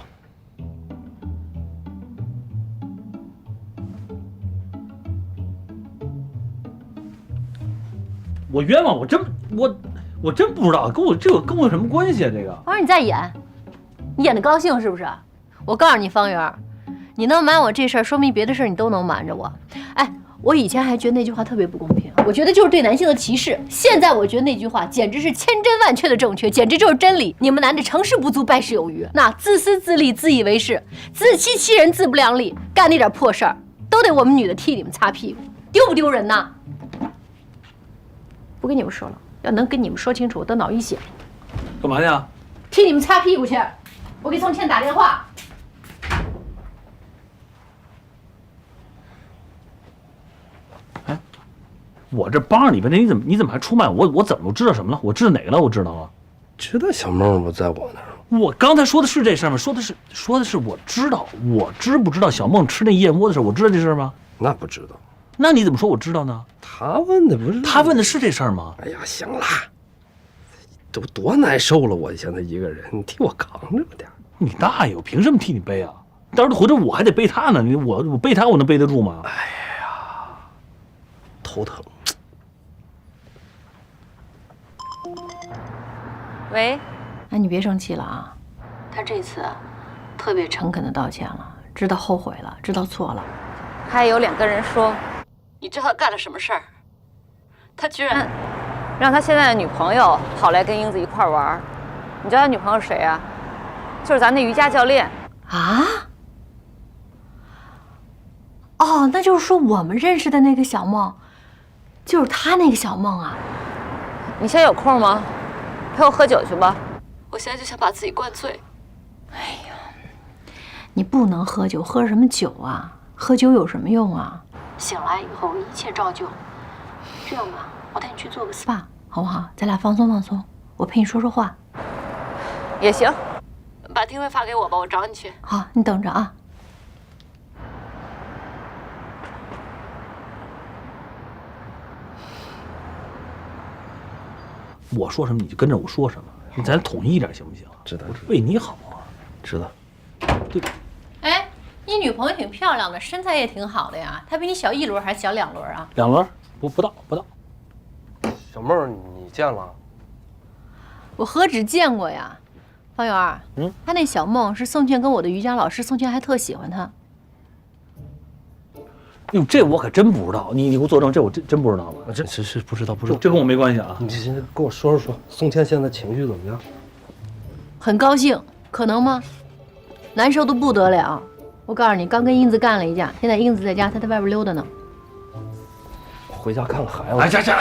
Speaker 14: 我冤枉，我真不知道，跟我有什么关系啊？这个
Speaker 15: 方圆，你在演，你演的高兴是不是？我告诉你，方圆，你能瞒我这事儿，说明别的事儿你都能瞒着我。哎，我以前还觉得那句话特别不公平，我觉得就是对男性的歧视。现在我觉得那句话简直是千真万确的正确，简直就是真理。你们男的成事不足败事有余，那自私自利、自以为是、自欺欺人、自不量力，干那点破事儿都得我们女的替你们擦屁股，丢不丢人呐？不跟你们说了，要能跟你们说清楚，我都脑溢血。
Speaker 14: 干嘛去啊？
Speaker 15: 替你们擦屁股去。我给宋茜打电话。
Speaker 14: 我这帮着你半天，你怎么还出卖我？我怎么知道什么了？我知道哪个了？我知道了。
Speaker 10: 知道小梦不在我那儿。
Speaker 14: 我刚才说的是这事儿吗？说的是我知道，我知不知道小梦吃那燕窝的事儿？我知道这事儿吗？
Speaker 10: 那不知道。
Speaker 14: 那你怎么说我知道呢？
Speaker 10: 他问的不是？
Speaker 14: 他问的是这事儿吗？
Speaker 10: 哎呀，行了，都多难受了，我现在一个人，你替我扛着吧点。
Speaker 14: 你大爷，我凭什么替你背啊？到时候回头我还得背他呢，我背他，我能背得住吗？
Speaker 10: 哎呀，头疼。
Speaker 15: 喂，哎，你别生气了啊，他这次特别诚恳的道歉了，知道后悔了，知道错了。
Speaker 1: 还有2个人说，
Speaker 15: 你知道他干了什么事儿？他居然
Speaker 1: 让他现在的女朋友跑来跟英子一块玩。你知道他女朋友是谁啊？就是咱那瑜伽教练
Speaker 15: 啊。哦，那就是说我们认识的那个小梦，就是他那个小梦啊。
Speaker 1: 你现在有空吗？陪我喝酒去吧。
Speaker 15: 我现在就想把自己灌醉。哎呀，你不能喝酒，喝什么酒啊？喝酒有什么用啊？醒来以后一切照旧。这样吧，我带你去做个 SPA， 好不好？咱俩放松放松，我陪你说说话。
Speaker 1: 也行。
Speaker 15: 把定位发给我吧，我找你去。好，你等着啊。
Speaker 14: 我说什么你就跟着我说什么，咱统一一点行不行？
Speaker 10: 知道，
Speaker 14: 我是为你好啊。
Speaker 10: 知道。
Speaker 14: 对。
Speaker 15: 哎，你女朋友挺漂亮的，身材也挺好的呀。她比你小1轮还是小2轮啊
Speaker 14: ？2轮，不到。
Speaker 10: 小梦，你见了？
Speaker 15: 我何止见过呀，方圆。他那小梦是宋茜跟我的瑜伽老师，宋茜还特喜欢他。
Speaker 14: 哟，这我可真不知道，你给我作证，这我真不知道了。
Speaker 10: 这是不知道，
Speaker 14: 这跟我没关系啊。
Speaker 10: 你先跟我说，宋茜现在情绪怎么样？
Speaker 15: 很高兴，可能吗？难受的不得了。我告诉你，刚跟英子干了一架，现在英子在家，她在外边溜达呢。
Speaker 10: 回家看看孩子。
Speaker 14: 这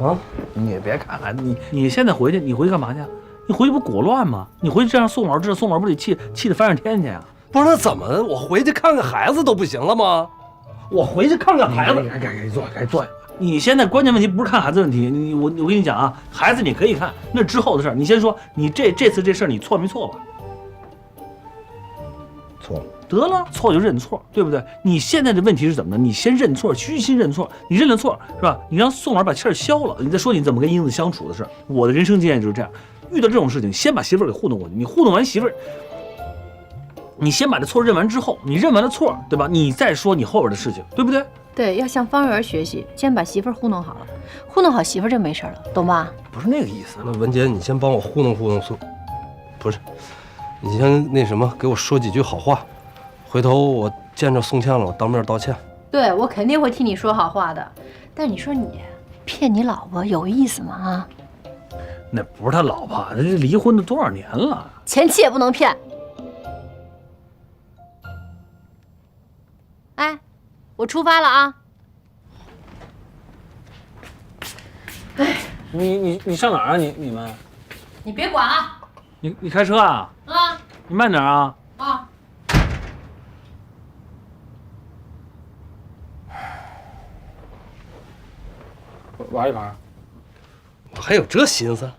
Speaker 14: 啊！你也别看孩子，你现在回去，你回去干嘛去？你回去不裹乱吗？你回去这样宋老知道，宋老不得气得翻上天去呀？
Speaker 10: 不是，那怎么我回去看看孩子都不行了吗？我回去看看孩子，
Speaker 14: 该做。你现在关键问题不是看孩子问题，我跟你讲啊，孩子你可以看，那之后的事儿，你先说，你这次这事儿你错没错吧？
Speaker 10: 错了。
Speaker 14: 得了，错就认错，对不对？你现在的问题是怎么呢？你先认错，虚心认错，你认了错是吧？你让宋老把气儿消了，你再说你怎么跟英子相处的事儿。我的人生经验就是这样，遇到这种事情，先把媳妇儿给糊弄过去，你糊弄完媳妇儿。你先把这错认完之后，你认完了错，对吧？你再说你后边的事情，对不对？
Speaker 15: 对，要向方圆学习，先把媳妇儿糊弄好了，糊弄好媳妇儿就没事了，懂吧？
Speaker 14: 不是那个意思。
Speaker 10: 那文杰，你先帮我糊弄宋，不是，你先那什么，给我说几句好话，回头我见着宋茜了，我当面道歉。
Speaker 15: 对，我肯定会替你说好话的。但你说你骗你老婆有意思吗？啊？
Speaker 14: 那不是他老婆，这离婚都多少年了？
Speaker 15: 前妻也不能骗。
Speaker 1: 我出发了啊！
Speaker 14: 你上哪儿啊？你们？
Speaker 1: 你别管啊！
Speaker 14: 你开车啊？
Speaker 1: 啊！
Speaker 14: 你慢点啊！
Speaker 1: 啊！
Speaker 14: 玩一玩。
Speaker 10: 我还有这心思？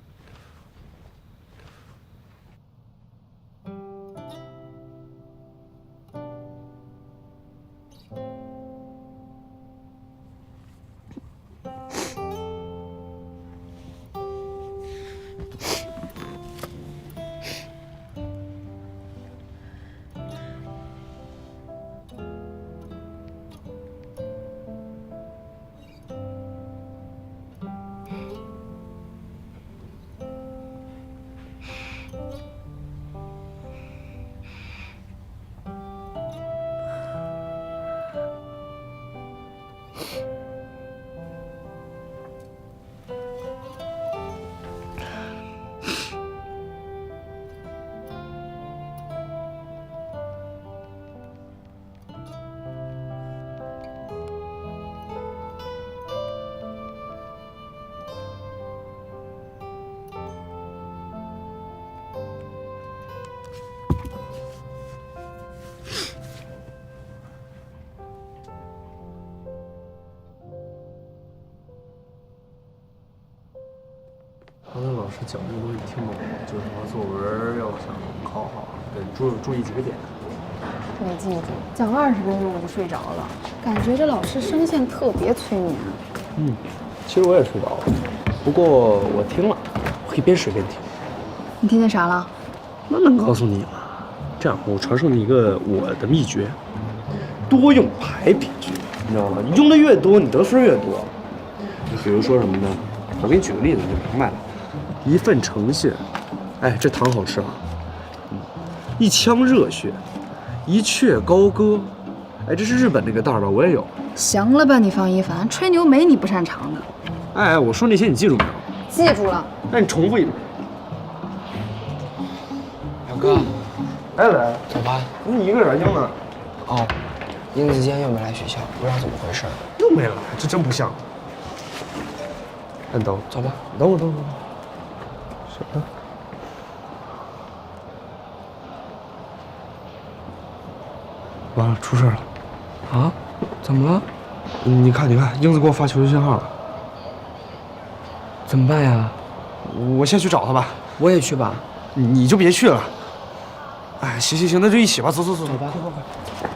Speaker 6: 刚才老师讲这个东西听懂了，就是说作文要想考好，得注意几个点。
Speaker 11: 没记住，讲20分钟我就睡着了，感觉这老师声线特别催眠。
Speaker 6: 其实我也睡着了，不过我听了，我可以边睡边听。
Speaker 11: 你听见啥了？
Speaker 6: 那能告诉你吗？这样，我传授你一个我的秘诀：多用排比句，你知道吗？你用的越多，你得分越多。你比如说什么呢？我给你举个例子，你就明白了。一份诚信，哎，这糖好吃啊。一腔热血，一阙高歌，哎，这是日本那个袋儿吧？我也有。
Speaker 11: 行了吧，你方一凡，吹牛没你不擅长的。
Speaker 6: 哎，我说那些你记住没有？
Speaker 11: 记住了。
Speaker 6: 那你重复一遍。
Speaker 7: 表哥，
Speaker 6: 来，
Speaker 7: 走吧。
Speaker 6: 你一个人，英子。
Speaker 7: 哦，英子今天又没来学校，不知道怎么回事。
Speaker 6: 又没来，这真不像。你等，
Speaker 7: 走吧。
Speaker 6: 等我。什么？完了，出事了！
Speaker 7: 啊？怎么了？
Speaker 6: 你看，英子给我发求救信号了。
Speaker 7: 怎么办呀？
Speaker 6: 我先去找她吧。
Speaker 7: 我也去吧。
Speaker 6: 你就别去了。哎，行，那就一起吧，走吧，
Speaker 7: 快。